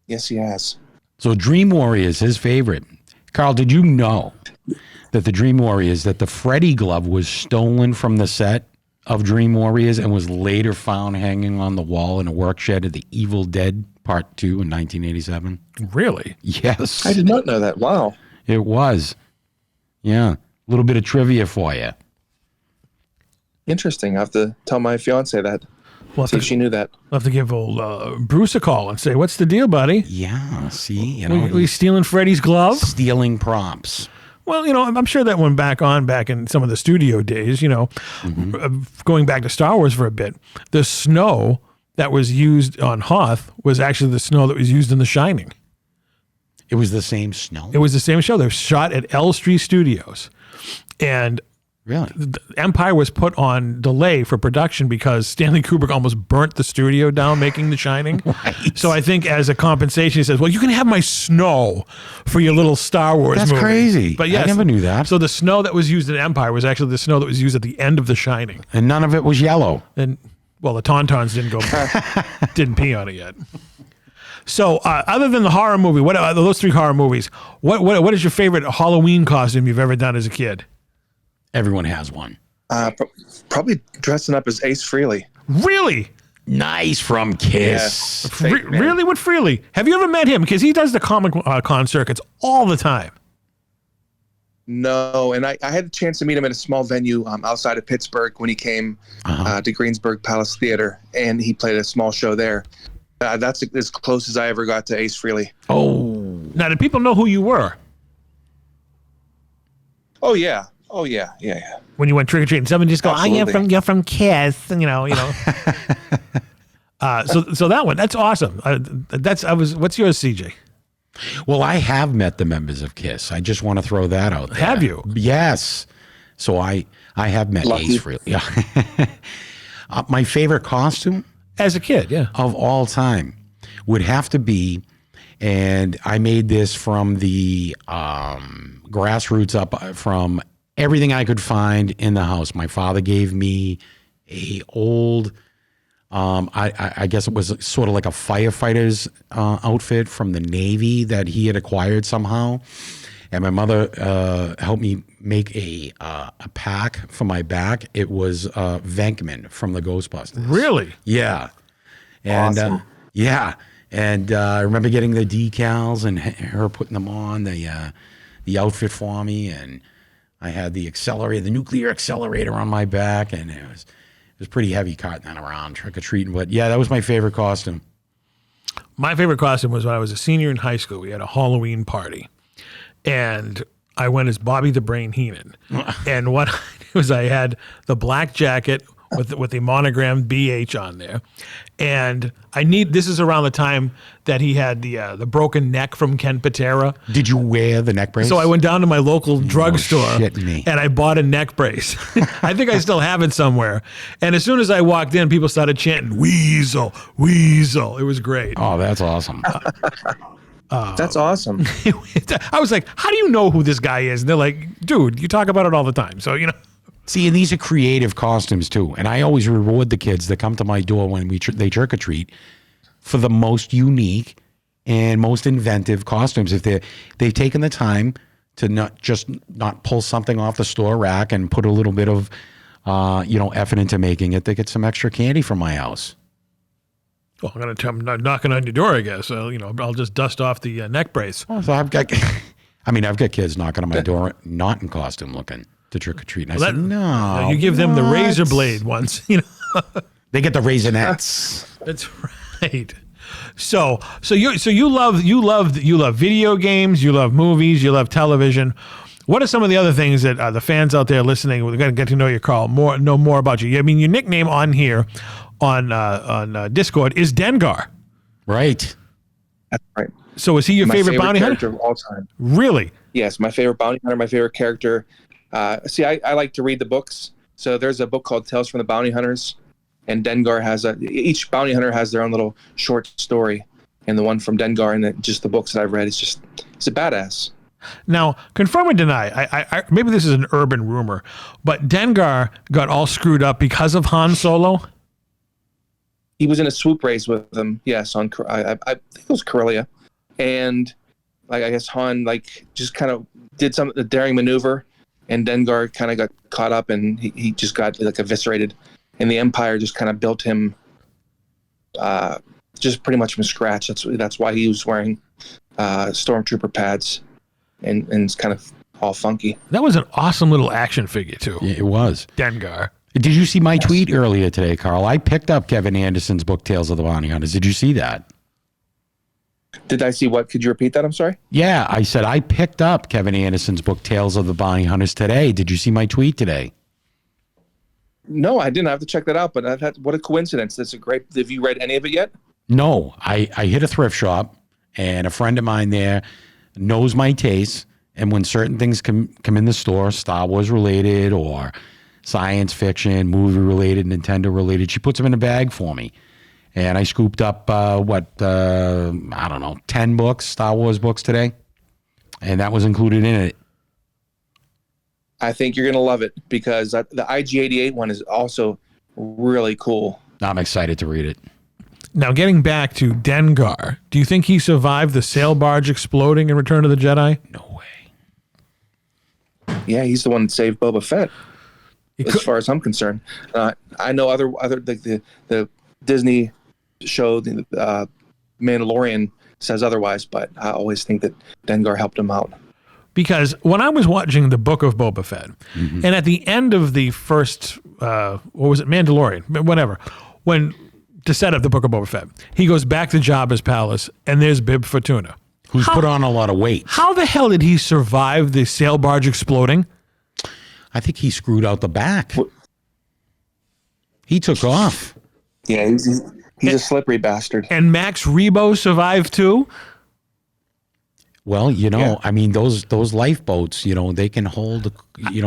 Yes, he has. So Dream Warrior is his favorite. Carl, did you know that the Dream Warriors, that the Freddy glove was stolen from the set of Dream Warriors and was later found hanging on the wall in a work shed of the Evil Dead Part 2 in 1987? Really? Yes. I did not know that. Wow. It was. Yeah. A little bit of trivia for you. Interesting. I have to tell my fiance that. See if she knew that. We'll have to give old Bruce a call and say, what's the deal, buddy? Yeah, see? We stealing Freddy's glove? Stealing props. Well, I'm sure that went back in some of the studio days, going back to Star Wars for a bit. The snow that was used on Hoth was actually the snow that was used in The Shining. It was the same snow? It was the same show. They were shot at Elstree Studios. And really? Empire was put on delay for production because Stanley Kubrick almost burnt the studio down making The Shining. Right. So I think as a compensation, he says, well, you can have my snow for your little Star Wars movie. That's crazy. But yes, I never knew that. So the snow that was used in Empire was actually the snow that was used at the end of The Shining. And none of it was yellow. And, well, the Tauntauns didn't pee on it yet. So other than the horror movie, what are those three horror movies? What is your favorite Halloween costume you've ever done as a kid? Everyone has one. Probably dressing up as Ace Frehley. Really? Nice, from Kiss. Yeah. Really? With Frehley? Have you ever met him? Because he does the Comic Con circuits all the time. No, and I had a chance to meet him at a small venue outside of Pittsburgh when he came to Greensburg Palace Theater, and he played a small show there. That's as close as I ever got to Ace Frehley. Oh. Now, did people know who you were? Oh, yeah. When you went trick or treating, someone just go, Absolutely. "Oh, you're from Kiss," and you know. So that one, that's awesome. What's yours, CJ? Well, I have met the members of Kiss. I just want to throw that out there. Have you? Yes. So I have met Lucky. Ace Frehley. Yeah. My favorite costume As a kid, yeah. of all time would have to be, and I made this from the grassroots up from everything I could find in the house. My father gave me a old, I guess it was sort of like a firefighter's outfit from the Navy that he had acquired somehow. And my mother helped me make a pack for my back. It was Venkman from the Ghostbusters. Really? Yeah. And Awesome. yeah. And I remember getting the decals and her putting them on, the outfit for me. And I had the accelerator, the nuclear accelerator on my back, and it was pretty heavy carting that around, trick-or-treating. But yeah, that was my favorite costume. My favorite costume was when I was a senior in high school. We had a Halloween party, and I went as Bobby the Brain Heenan. And what I did was I had the black jacket with the monogram BH on there. And this is around the time that he had the broken neck from Ken Patera. Did you wear the neck brace? So I went down to my local drugstore me. and I bought a neck brace. I think I still have it somewhere. And as soon as I walked in, people started chanting, "Weasel, Weasel." It was great. Oh, that's awesome. That's awesome. I was like, how do you know who this guy is? And they're like, dude, you talk about it all the time. So, See, and these are creative costumes too. And I always reward the kids that come to my door when they trick or treat for the most unique and most inventive costumes. If they've taken the time to not pull something off the store rack and put a little bit of effort into making it, they get some extra candy from my house. Well, I'm knocking on your door, I guess. So, I'll just dust off the neck brace. Oh, so I've got kids knocking on my door, not in costume, looking to trick or treat. And I said, no. You give them the razor blade once, They get the Raisinets. That's right. So you love video games, you love movies, you love television. What are some of the other things that the fans out there listening, we're going to get to know you, Carl, know more about you? I mean, your nickname on here on Discord is Dengar. Right. That's right. So is he your favorite bounty character hunter of all time? Really? Yes, my favorite bounty hunter, my favorite character. See, I like to read the books. So there's a book called Tales from the Bounty Hunters, and Dengar has each bounty hunter has their own little short story, and the one from Dengar and just the books that I've read it's a badass. Now, confirm or deny, I maybe this is an urban rumor, but Dengar got all screwed up because of Han Solo. He was in a swoop race with him, yes, on I think it was Corellia, and like I guess Han just kind of did a daring maneuver, and Dengar kind of got caught up, and he just got eviscerated, and the Empire just kind of built him, just pretty much from scratch. That's why he was wearing stormtrooper pads, and it's kind of all funky. That was an awesome little action figure too. Yeah, it was. Dengar. Did you see my tweet earlier today, Carl? I picked up Kevin Anderson's book, Tales of the Bounty Hunters. Did you see that? Did I see what? Could you repeat that? I'm sorry. Yeah, I said I picked up Kevin Anderson's book, Tales of the Bounty Hunters, today. Did you see my tweet today? No, I didn't. I have to check that out. But what a coincidence! That's a great. Have you read any of it yet? No, I hit a thrift shop, and a friend of mine there knows my taste. And when certain things come in the store, Star Wars related or science fiction, movie related, Nintendo related, she puts them in a bag for me. And I scooped up, I don't know, 10 books, Star Wars books today. And that was included in it. I think you're going to love it because the IG-88 one is also really cool. I'm excited to read it. Now, getting back to Dengar, do you think he survived the sail barge exploding in Return of the Jedi? No way. Yeah, he's the one that saved Boba Fett. As far as I'm concerned, I know other the Disney show, the Mandalorian says otherwise, but I always think that Dengar helped him out. Because when I was watching the Book of Boba Fett, and at the end of the first, what was it, Mandalorian, whatever, to set up the Book of Boba Fett, he goes back to Jabba's palace, and there's Bib Fortuna, who's put on a lot of weight. How the hell did he survive the sail barge exploding? I think he screwed out the back. He took off. Yeah, he's a slippery bastard. And Max Rebo survived too? Well, I mean, those lifeboats, they can hold,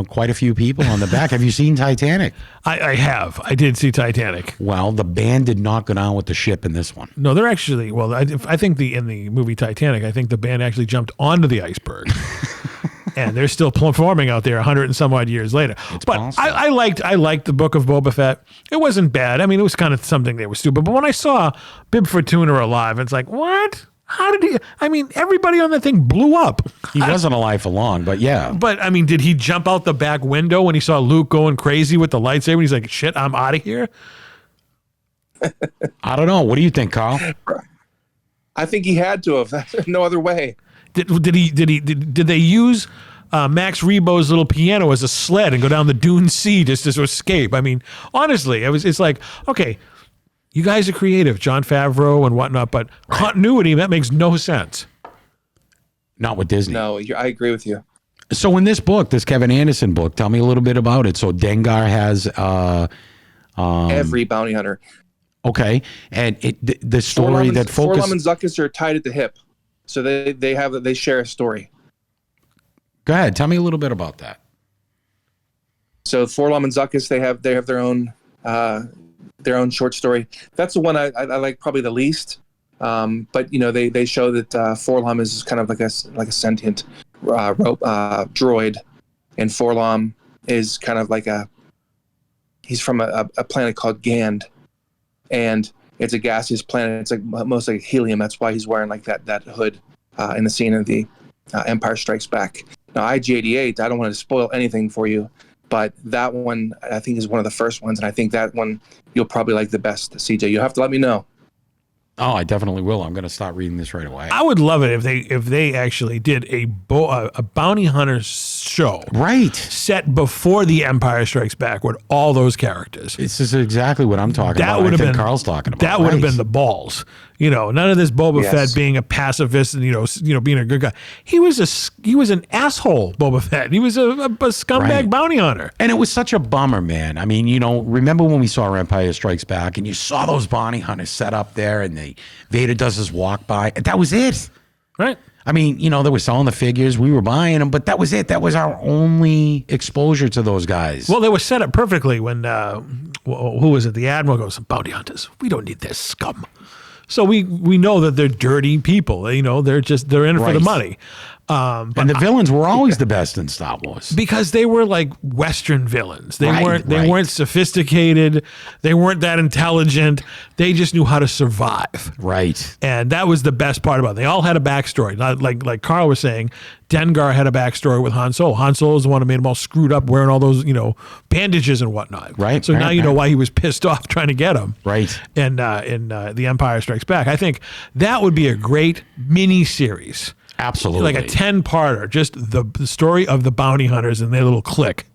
quite a few people on the back. Have you seen Titanic? I have. I did see Titanic. Well, the band did not go down with the ship in this one. No, they're actually, I think in the movie Titanic, I think the band actually jumped onto the iceberg. And they're still performing out there 100 and some odd years later. But I liked the Book of Boba Fett. It wasn't bad. I mean, it was kind of something that was stupid. But when I saw Bib Fortuna alive, it's like, what? How did he? I mean, everybody on that thing blew up. He wasn't alive for long, but yeah. But I mean, did he jump out the back window when he saw Luke going crazy with the lightsaber? And he's like, shit, I'm out of here. I don't know. What do you think, Carl? I think he had to have. No other way. Did they use Max Rebo's little piano as a sled and go down the Dune Sea just to escape? I mean, honestly, it's like, okay, you guys are creative, Jon Favreau and whatnot, but continuity, that makes no sense. Not with Disney. No, I agree with you. So in this book, this Kevin Anderson book, tell me a little bit about it. So Dengar has every bounty hunter. Okay, and the story that focuses. Forlom and Zuckuss are tied at the hip, so they share a story. Go ahead, tell me a little bit about that. So Forlom and Zuckuss, they have their own short story. That's the one I like probably the least. But they show that Forlom is kind of like a sentient droid, and Forlom is kind of like he's from a planet called Gand, and it's a gaseous planet. It's like most like helium. That's why he's wearing like that hood in the scene of the Empire Strikes Back. Now IG-88, I don't want to spoil anything for you, but that one I think is one of the first ones, and I think that one you'll probably like the best, CJ. You'll have to let me know. Oh, I definitely will. I'm going to start reading this right away. I would love it if they actually did a bounty hunter show, right, set before The Empire Strikes Back with all those characters. This is exactly what I'm talking about. Would have been Carl's talking about. That would have been the balls. None of this Boba Fett being a pacifist and being a good guy. He was an asshole, Boba Fett. He was a scumbag bounty hunter. And it was such a bummer, man. I mean, remember when we saw Empire Strikes Back and you saw those bounty hunters set up there and Vader does his walk by. That was it. Right. I mean, they were selling the figures. We were buying them, but that was it. That was our only exposure to those guys. Well, they were set up perfectly when, who was it? The Admiral goes, bounty hunters. We don't need this scum. So we know that they're dirty people. They're in it for the money. And the villains were always the best in Star Wars because they were like Western villains. They weren't sophisticated. They weren't that intelligent. They just knew how to survive. Right. And that was the best part about it. They all had a backstory. Like Carl was saying, Dengar had a backstory with Han Solo. Han Solo is the one who made him all screwed up, wearing all those bandages and whatnot. Right. So now you know why he was pissed off trying to get him. Right. And in The Empire Strikes Back, I think that would be a great mini series. Absolutely. Like a 10-parter, just the story of the bounty hunters and their little clique.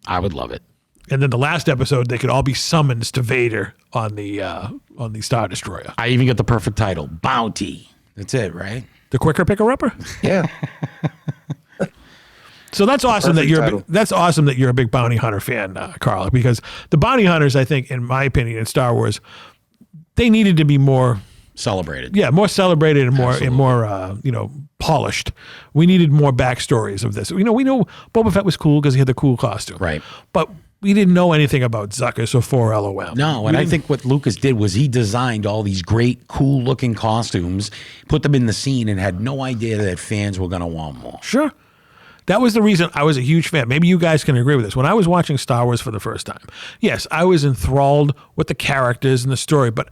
I would love it. And then the last episode, they could all be summons to Vader on the Star Destroyer. I even get the perfect title, Bounty. That's it, right? The quicker picker-upper? Yeah. So that's awesome that you're a big bounty hunter fan, Carl, because the bounty hunters, I think, in my opinion, in Star Wars, they needed to be more celebrated. Yeah, more celebrated and more polished. We needed more backstories of this. We know Boba Fett was cool because he had the cool costume. Right. But we didn't know anything about Zuckuss or 4LOM. No, and I think what Lucas did was he designed all these great, cool-looking costumes, put them in the scene, and had no idea that fans were going to want more. Sure. That was the reason I was a huge fan. Maybe you guys can agree with this. When I was watching Star Wars for the first time, yes, I was enthralled with the characters and the story, but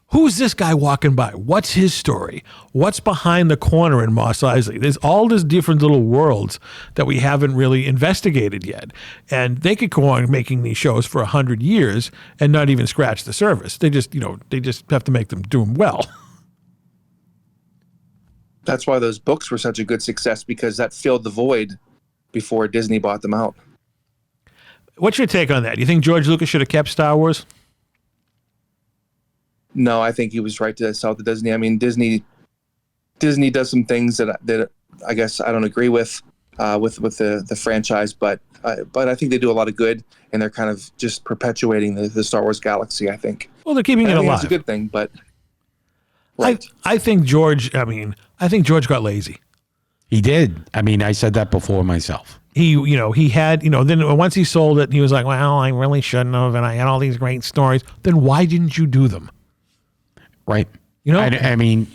who's this guy walking by? What's his story? What's behind the corner in Mos Eisley? There's all these different little worlds that we haven't really investigated yet. And they could go on making these shows for 100 years and not even scratch the surface. They just have to make them do them well. That's why those books were such a good success, because that filled the void before Disney bought them out. What's your take on that? Do you think George Lucas should have kept Star Wars? No, I think he was right to sell to Disney. I mean, Disney does some things that I guess I don't agree with the franchise, but I think they do a lot of good, and they're kind of just perpetuating the Star Wars galaxy, I think. Well, they're keeping it alive. It's a good thing, but right. I think George got lazy. He did. I mean, I said that before myself. He had, then once he sold it, he was like, well, I really shouldn't have, and I had all these great stories. Then why didn't you do them? Right. I mean,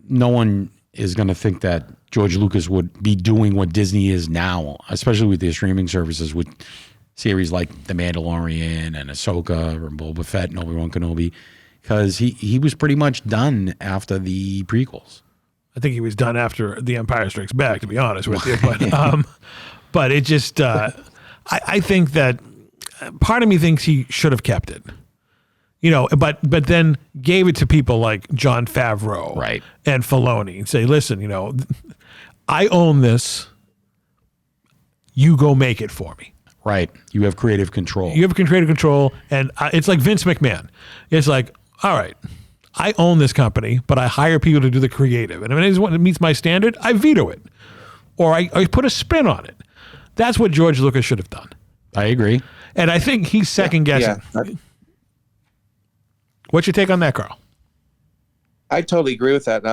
no one is going to think that George Lucas would be doing what Disney is now, especially with their streaming services, with series like The Mandalorian and Ahsoka or Boba Fett and Obi-Wan Kenobi, because he was pretty much done after the prequels. I think he was done after The Empire Strikes Back, to be honest with you. But it just, I think that part of me thinks he should have kept it. But then gave it to people like Jon Favreau, right, and Filoni, and say, listen, I own this. You go make it for me. Right. You have creative control. And it's like Vince McMahon. It's like, all right, I own this company, but I hire people to do the creative. And if it meets my standard, I veto it. Or I put a spin on it. That's what George Lucas should have done. I agree. And I think he's second guessing. Yeah. What's your take on that, Carl? I totally agree with that.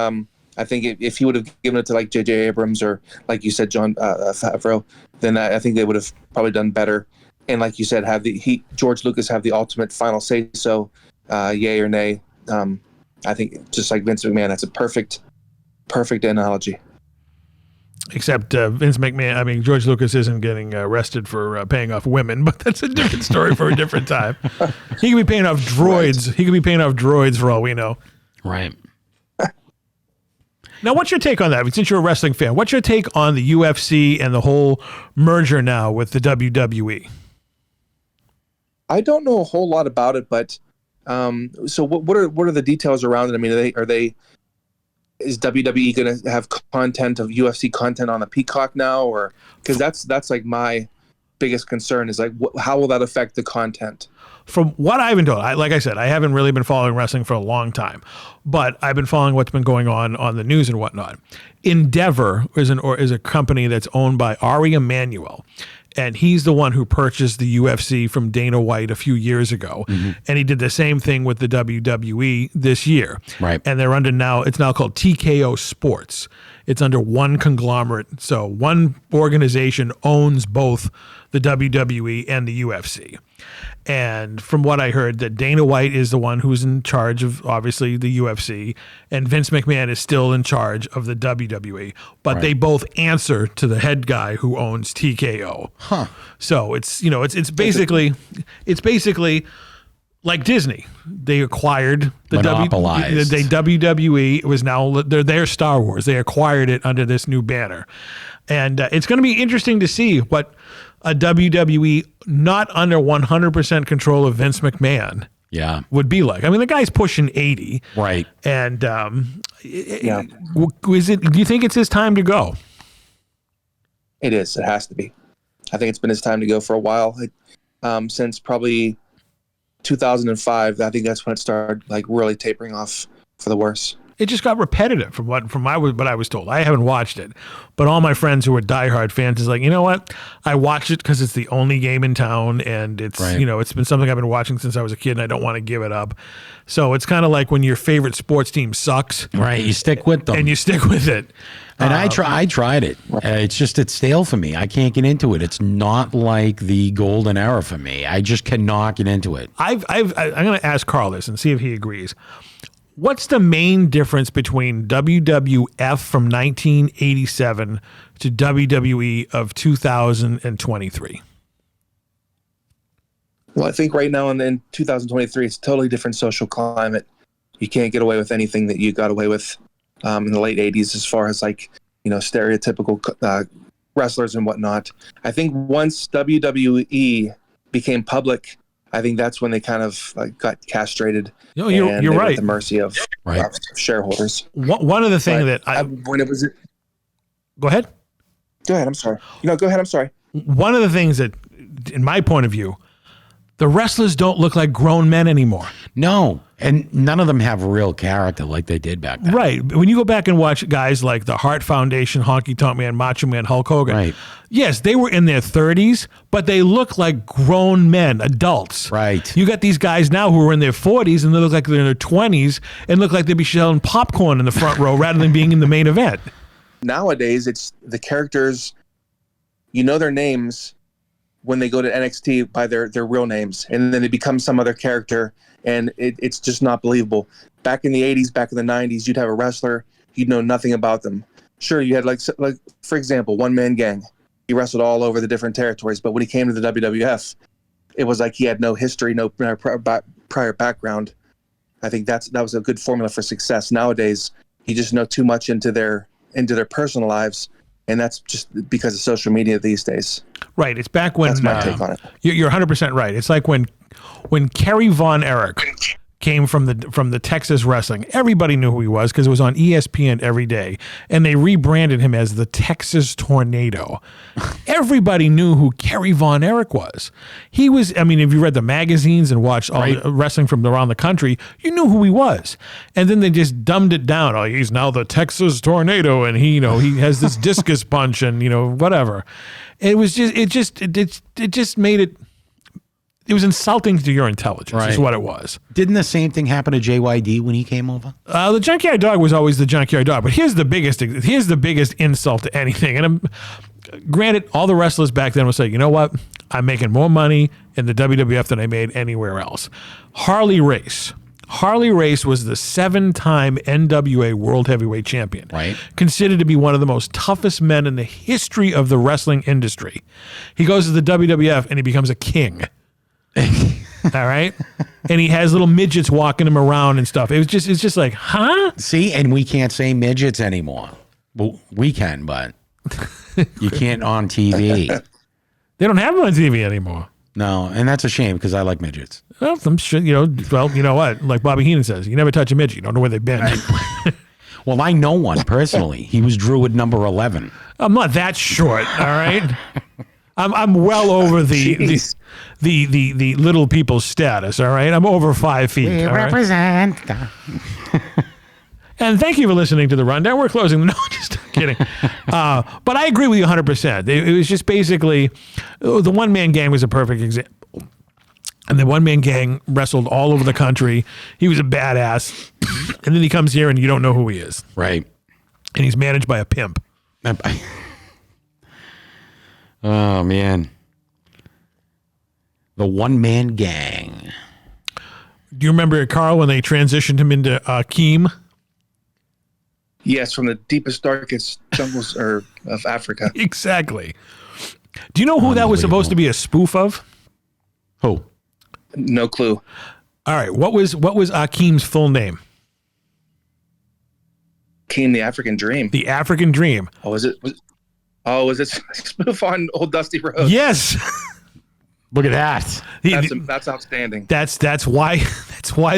I think if he would have given it to like J.J. Abrams or, like you said, Jon Favreau, then I think they would have probably done better. And like you said, George Lucas have the ultimate final say so, yay or nay. I think just like Vince McMahon, that's a perfect analogy. Except Vince McMahon, George Lucas isn't getting arrested for paying off women, but that's a different story for a different time. He could be paying off droids. Right. He could be paying off droids for all we know. Right. Now, what's your take on that? Since you're a wrestling fan, what's your take on the UFC and the whole merger now with the WWE? I don't know a whole lot about it, but so what are the details around it? I mean, is WWE going to have content of UFC content on the Peacock now, or because that's like my biggest concern is like how will that affect the content? From what I've been told, like I said, I haven't really been following wrestling for a long time, but I've been following what's been going on the news and whatnot. Endeavor is a company that's owned by Ari Emanuel, And he's the one who purchased the UFC from Dana White a few years ago. And he did the same thing with the WWE this year. Right. And they're under it's now called TKO Sports. It's under one conglomerate. So one organization owns both the WWE and the UFC. And from what I heard, that Dana White is the one who's in charge of, obviously, the UFC, and Vince McMahon is still in charge of the WWE. But they both answer to the head guy who owns TKO. Huh. So it's basically like Disney. They acquired the WWE. It was now their Star Wars. They acquired it under this new banner, and it's going to be interesting to see what a WWE not under 100% control of Vince McMahon would be like. I mean, the guy's pushing 80. Right. And do you think it's his time to go? It is. It has to be. I think it's been his time to go for a while. Since probably 2005, I think that's when it started like really tapering off for the worse. It just got repetitive from what I was told. I haven't watched it, but all my friends who are diehard fans is like, you know what? I watch it because it's the only game in town, and it's it's been something I've been watching since I was a kid, and I don't want to give it up. So it's kind of like when your favorite sports team sucks, right? You stick with them, and you stick with it. And I tried it. It's stale for me. I can't get into it. It's not like the golden era for me. I just cannot get into it. I'm going to ask Carl this and see if he agrees. What's the main difference between WWF from 1987 to WWE of 2023? Well, I think right now in 2023, it's a totally different social climate. You can't get away with anything that you got away with in the late 80s as far as like, stereotypical wrestlers and whatnot. I think once WWE became public, I think that's when they kind of got castrated. No, you're right. At the mercy of shareholders. One of the things that Go ahead. Go ahead. I'm sorry. Go ahead. I'm sorry. One of the things that, in my point of view, the wrestlers don't look like grown men anymore. No, and none of them have real character like they did back then. Right. When you go back and watch guys like the Hart Foundation, Honky Tonk Man, Macho Man, Hulk Hogan, right. Yes, they were in their 30s, but they look like grown men, adults. Right. You got these guys now who are in their 40s and they look like they're in their 20s and look like they'd be selling popcorn in the front row rather than being in the main event. Nowadays, it's the characters, their names when they go to NXT by their real names, and then they become some other character, and it's just not believable. Back in the 80s, back in the 90s, you'd have a wrestler, you'd know nothing about them. Sure, you had like for example, One Man Gang. He wrestled all over the different territories, but when he came to the WWF, it was like he had no history, no prior background. I think that was a good formula for success. Nowadays, you just know too much into their personal lives, and that's just because of social media these days. Right. It's back when that's my take on it. You're 100% right. It's like when Kerry Von Erich came from the Texas Wrestling, everybody knew who he was because it was on ESPN every day, and they rebranded him as the Texas Tornado. Everybody knew who Kerry Von Erich was. He was, I mean, if you read the magazines and watched all the wrestling from around the country, you knew who he was. And then they just dumbed it down. Oh, he's now the Texas Tornado, and he has this discus punch and whatever. It just made it. It was insulting to your intelligence, is what it was. Didn't the same thing happen to JYD when he came over? The Junkyard Dog was always the Junkyard Dog, but here's the biggest insult to anything. And granted, all the wrestlers back then would say, you know what? I'm making more money in the WWF than I made anywhere else. Harley Race. Harley Race was the 7-time NWA World Heavyweight Champion. Right. Considered to be one of the most toughest men in the history of the wrestling industry. He goes to the WWF and he becomes a king. All right, and he has little midgets walking him around and stuff. It's just like, huh? See, and we can't say midgets anymore. Well, we can, but you can't on TV. They don't have them on TV anymore. No, and that's a shame because I like midgets. Well, I'm sure Well, you know what? Like Bobby Heenan says, you never touch a midget. You don't know where they've been. Well, I know one personally. He was Druid number 11. I'm not that short. All right. I'm well over the little people's status, all right? I'm over 5 feet. We represent. And thank you for listening to The Rundown. We're closing. No, just kidding. But I agree with you 100%. It was just basically, the one-man gang was a perfect example. And the one-man gang wrestled all over the country. He was a badass. And then he comes here and you don't know who he is. Right. And he's managed by a pimp. Oh, man. The one-man gang. Do you remember, Carl, when they transitioned him into Keem? Yes, from the deepest, darkest jungles of Africa. Exactly. Do you know who that was supposed to be a spoof of? Who? No clue. All right. What was Akeem's full name? Keem, the African Dream. The African Dream. Oh, was it spoof on old Dusty Rhodes? Yes. Look at that. That's outstanding. That's why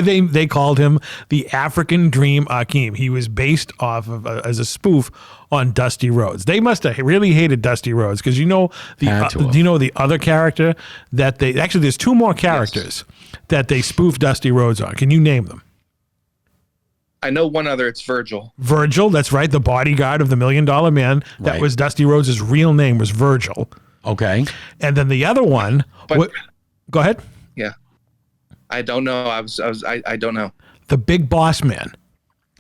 they called him the African Dream Akeem. He was based off of as a spoof on Dusty Rhodes. They must have really hated Dusty Rhodes because do you know the other character that they actually there's two more characters that they spoofed Dusty Rhodes on. Can you name them? I know one other. It's Virgil. Virgil, that's right, the bodyguard of the $1 Million Man. That was Dusty Rhodes' real name was Virgil. Okay. And then the other one. Go ahead. Yeah. I don't know. I don't know. The Big Boss Man.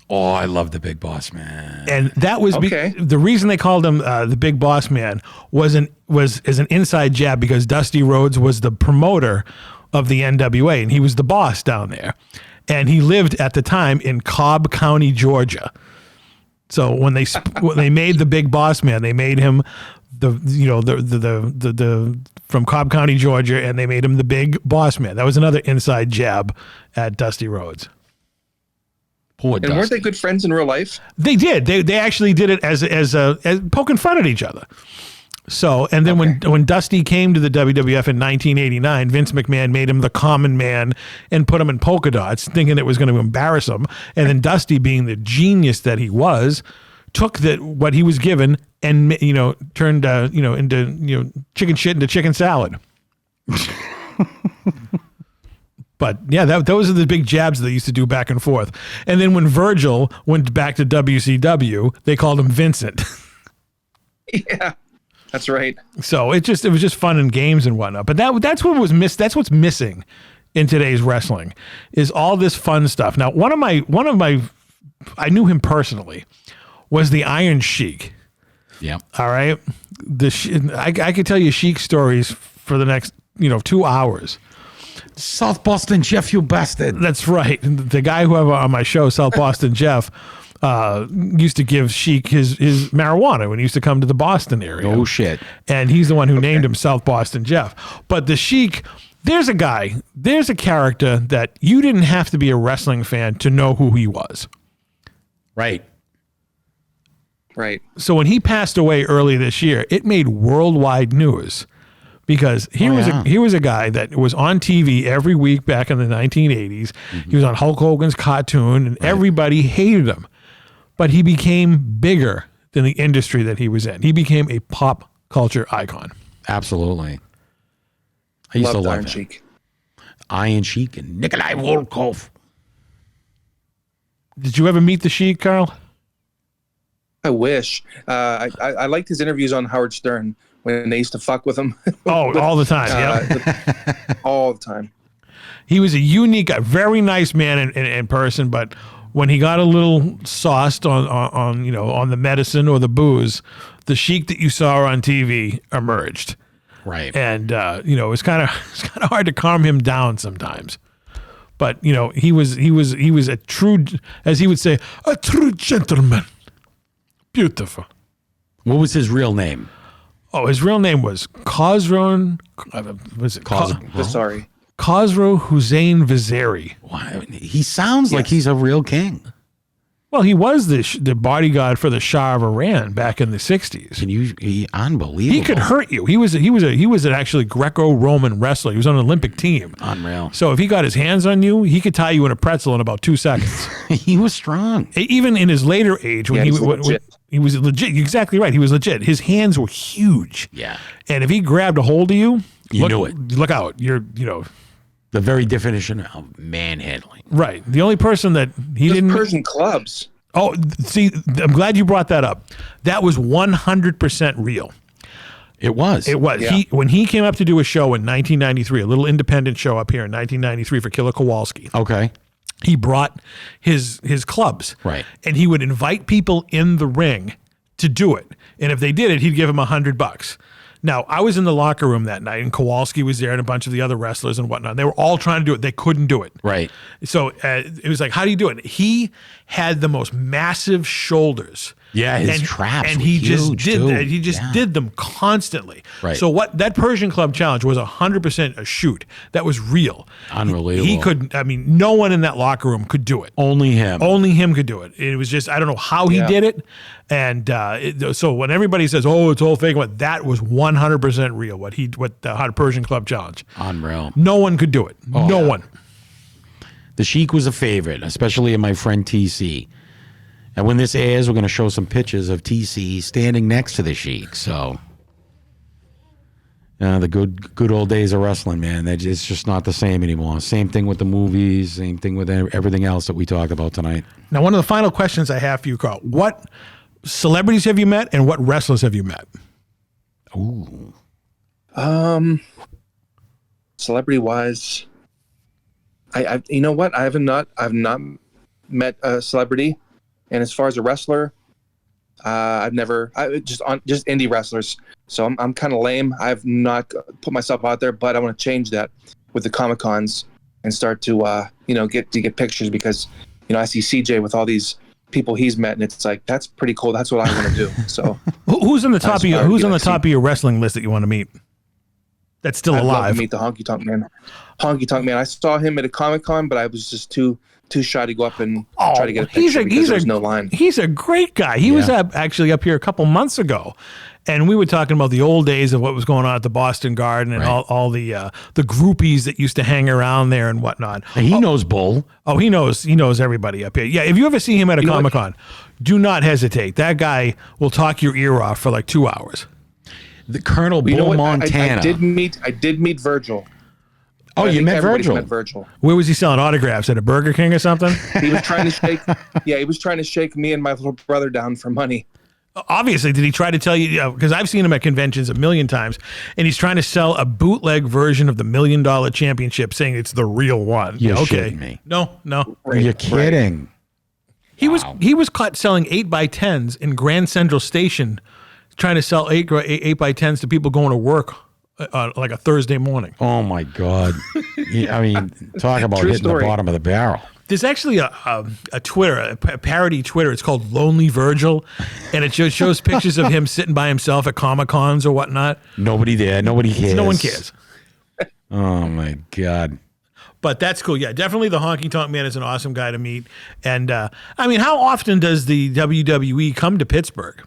Oh, I love the Big Boss Man. And that was the reason they called him the Big Boss Man was as an inside jab because Dusty Rhodes was the promoter of the NWA and he was the boss down there. And he lived at the time in Cobb County, Georgia. So when they made the Big Boss Man, they made him the from Cobb County, Georgia, and they made him the Big Boss Man. That was another inside jab at Dusty Rhodes. Poor and Dusty. weren't they good friends in real life? They did. They actually did it as poking fun at each other. So, and then when Dusty came to the WWF in 1989, Vince McMahon made him the common man and put him in polka dots, thinking it was going to embarrass him. And then Dusty, being the genius that he was, took what he was given and turned into chicken shit into chicken salad. But yeah, those are the big jabs they used to do back and forth. And then when Virgil went back to WCW, they called him Vincent. Yeah. That's right. So it was just fun and games and whatnot. But that's what was missed. That's what's missing in today's wrestling is all this fun stuff. Now, one of my I knew him personally was the Iron Sheik. Yeah. All right. I could tell you Sheik stories for the next 2 hours. South Boston Jeff, you bastard. That's right. The guy who on my show, South Boston Jeff, used to give Sheik his marijuana when he used to come to the Boston area. Oh, shit. And he's the one who named him South Boston Jeff. But the Sheik, there's a character that you didn't have to be a wrestling fan to know who he was. Right. Right. So when he passed away early this year, it made worldwide news. Because he was a guy that was on TV every week back in the 1980s. Mm-hmm. He was on Hulk Hogan's cartoon, and everybody hated him. But he became bigger than the industry that he was in. He became a pop culture icon. Absolutely. I used to love Iron Sheik. Iron Sheik and Nikolai Volkov. Did you ever meet the Sheik, Carl? I wish. I liked his interviews on Howard Stern when they used to fuck with him. All the time. Yeah. All the time. He was a unique, very nice man in person, but when he got a little sauced on the medicine or the booze, the Sheik that you saw on TV emerged. Right. And it was kind of hard to calm him down sometimes. But he was a true, as he would say, a true gentleman. Beautiful. What was his real name? Oh, his real name was Khosrow. Sorry. Khosrow Hussein Vaziri. Wow. He sounds like he's a real king. Well, he was the bodyguard for the Shah of Iran back in the 60s. He unbelievable. He could hurt you. He was an actually Greco-Roman wrestler. He was on an Olympic team. Unreal. So if he got his hands on you, he could tie you in a pretzel in about 2 seconds. He was strong. Even in his later age, when he was legit. You're exactly right. He was legit. His hands were huge. Yeah. And if he grabbed a hold of you, knew it. Look out. The very definition of manhandling. Right. The only person that he didn't Persian clubs. Oh, see, I'm glad you brought that up. That was 100% real. It was. It was. Yeah. When he came up to do a show in 1993, a little independent show up here in 1993 for Killer Kowalski. Okay. He brought his clubs. Right. And he would invite people in the ring to do it. And if they did it, he'd give them $100. Now, I was in the locker room that night, and Kowalski was there and a bunch of the other wrestlers and whatnot. They were all trying to do it. They couldn't do it. Right. So it was like, how do you do it? He had the most massive shoulders. Yeah, his traps and were he huge, just did too. that. He just Yeah. did them constantly. Right. So what that Persian Club challenge was 100% a shoot. That was real. Unbelievable. He couldn't. I mean, no one in that locker room could do it. Only him. Only him could do it. It was just, I don't know how he did it. And so when everybody says, "Oh, it's all fake," that was 100% real. What the Persian Club challenge. Unreal. No one could do it. No one. The Sheik was a favorite, especially in my friend TC. And when this airs, we're going to show some pictures of TC standing next to the Sheik. So, the good old days of wrestling, man. It's just not the same anymore. Same thing with the movies. Same thing with everything else that we talked about tonight. Now, one of the final questions I have for you, Carl. What celebrities have you met, and what wrestlers have you met? Ooh. Celebrity wise, I you know what? I've not met a celebrity, and as far as a wrestler, I've never. Just indie wrestlers. So I'm kind of lame. I've not put myself out there, but I want to change that with the Comic-Cons and start to get pictures, because I see CJ with all these people he's met, and it's like, that's pretty cool. That's what I want to do. So who's on the top of your wrestling list that you want to meet? That's still I'd love alive. to meet the Honky Tonk Man. Honky Tonk Man. I saw him at a Comic-Con, but I was just too shy to go up and try to get a picture because there was no line. He's a great guy. He was actually up here a couple months ago, and we were talking about the old days of what was going on at the Boston Garden and all the groupies that used to hang around there and whatnot. And he knows Bull. Oh, he knows everybody up here. Yeah, if you ever see him at a Comic-Con, do not hesitate. That guy will talk your ear off for like 2 hours. The Colonel Bull Montana. I did meet Virgil. Oh, you met Virgil? Met Virgil. Where was he selling autographs? At a Burger King or something? He was trying to shake. Yeah, he was trying to shake me and my little brother down for money. Obviously, did he try to tell you? Because I've seen him at conventions a million times, and he's trying to sell a bootleg version of the $1 Million Championship, saying it's the real one. You're shitting me. No. You're kidding. He was caught selling 8x10s in Grand Central Station, trying to sell 8x10s to people going to work like a Thursday morning. Oh my God! I mean, talk about hitting the bottom of the barrel. There's actually a Twitter, a parody Twitter. It's called Lonely Virgil, and it just shows pictures of him sitting by himself at Comic-Cons or whatnot. Nobody there. Nobody cares. No one cares. Oh my God. But that's cool. Yeah, definitely the Honky Tonk Man is an awesome guy to meet. And I mean, how often does the WWE come to Pittsburgh?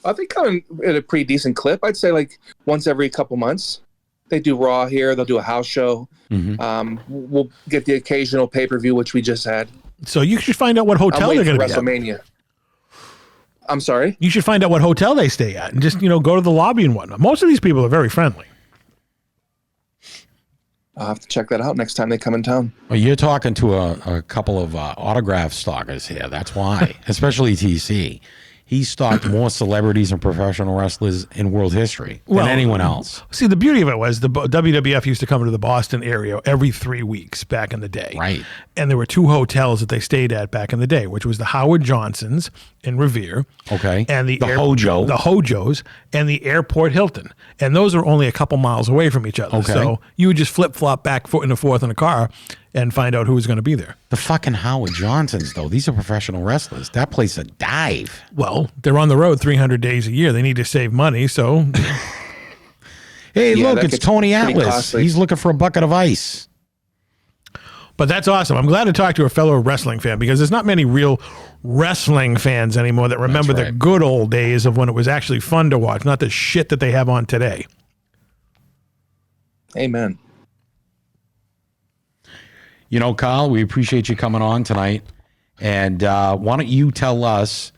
I think come at a pretty decent clip. I'd say like once every couple months. They do Raw here. They'll do a house show. Mm-hmm. We'll get the occasional pay-per-view, which we just had. So you should find out what hotel they're going to be at. WrestleMania. I'm sorry? You should find out what hotel they stay at and just, go to the lobby and whatnot. Most of these people are very friendly. I'll have to check that out next time they come in town. Well, you're talking to a couple of autograph stalkers here. That's why, especially TC. He stalked more celebrities and professional wrestlers in world history than anyone else. See, the beauty of it was the WWF used to come to the Boston area every 3 weeks back in the day. Right. And there were 2 hotels that they stayed at back in the day, which was the Howard Johnsons in Revere. Okay. And the Hojo. The Hojos and the Airport Hilton. And those are only a couple miles away from each other. Okay. So you would just flip-flop back and forth in a car and find out who was going to be there. The fucking Howard Johnsons, though. These are professional wrestlers. That place a dive. Well, they're on the road 300 days a year. They need to save money, so... Hey, look, it's Tony Atlas. Costly. He's looking for a bucket of ice. But that's awesome. I'm glad to talk to a fellow wrestling fan, because there's not many real wrestling fans anymore that remember the good old days of when it was actually fun to watch, not the shit that they have on today. Amen. Kyle, we appreciate you coming on tonight. And why don't you tell us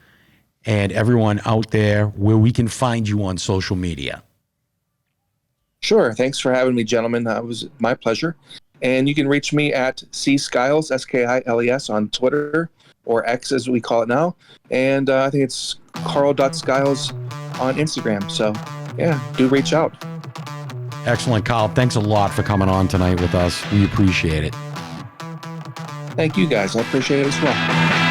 and everyone out there where we can find you on social media? Sure. Thanks for having me, gentlemen. It was my pleasure. And you can reach me at Skiles, Skiles, on Twitter, or X as we call it now. And I think it's Carl.Skiles on Instagram. So yeah, do reach out. Excellent, Kyle. Thanks a lot for coming on tonight with us. We appreciate it. Thank you guys. I appreciate it as well.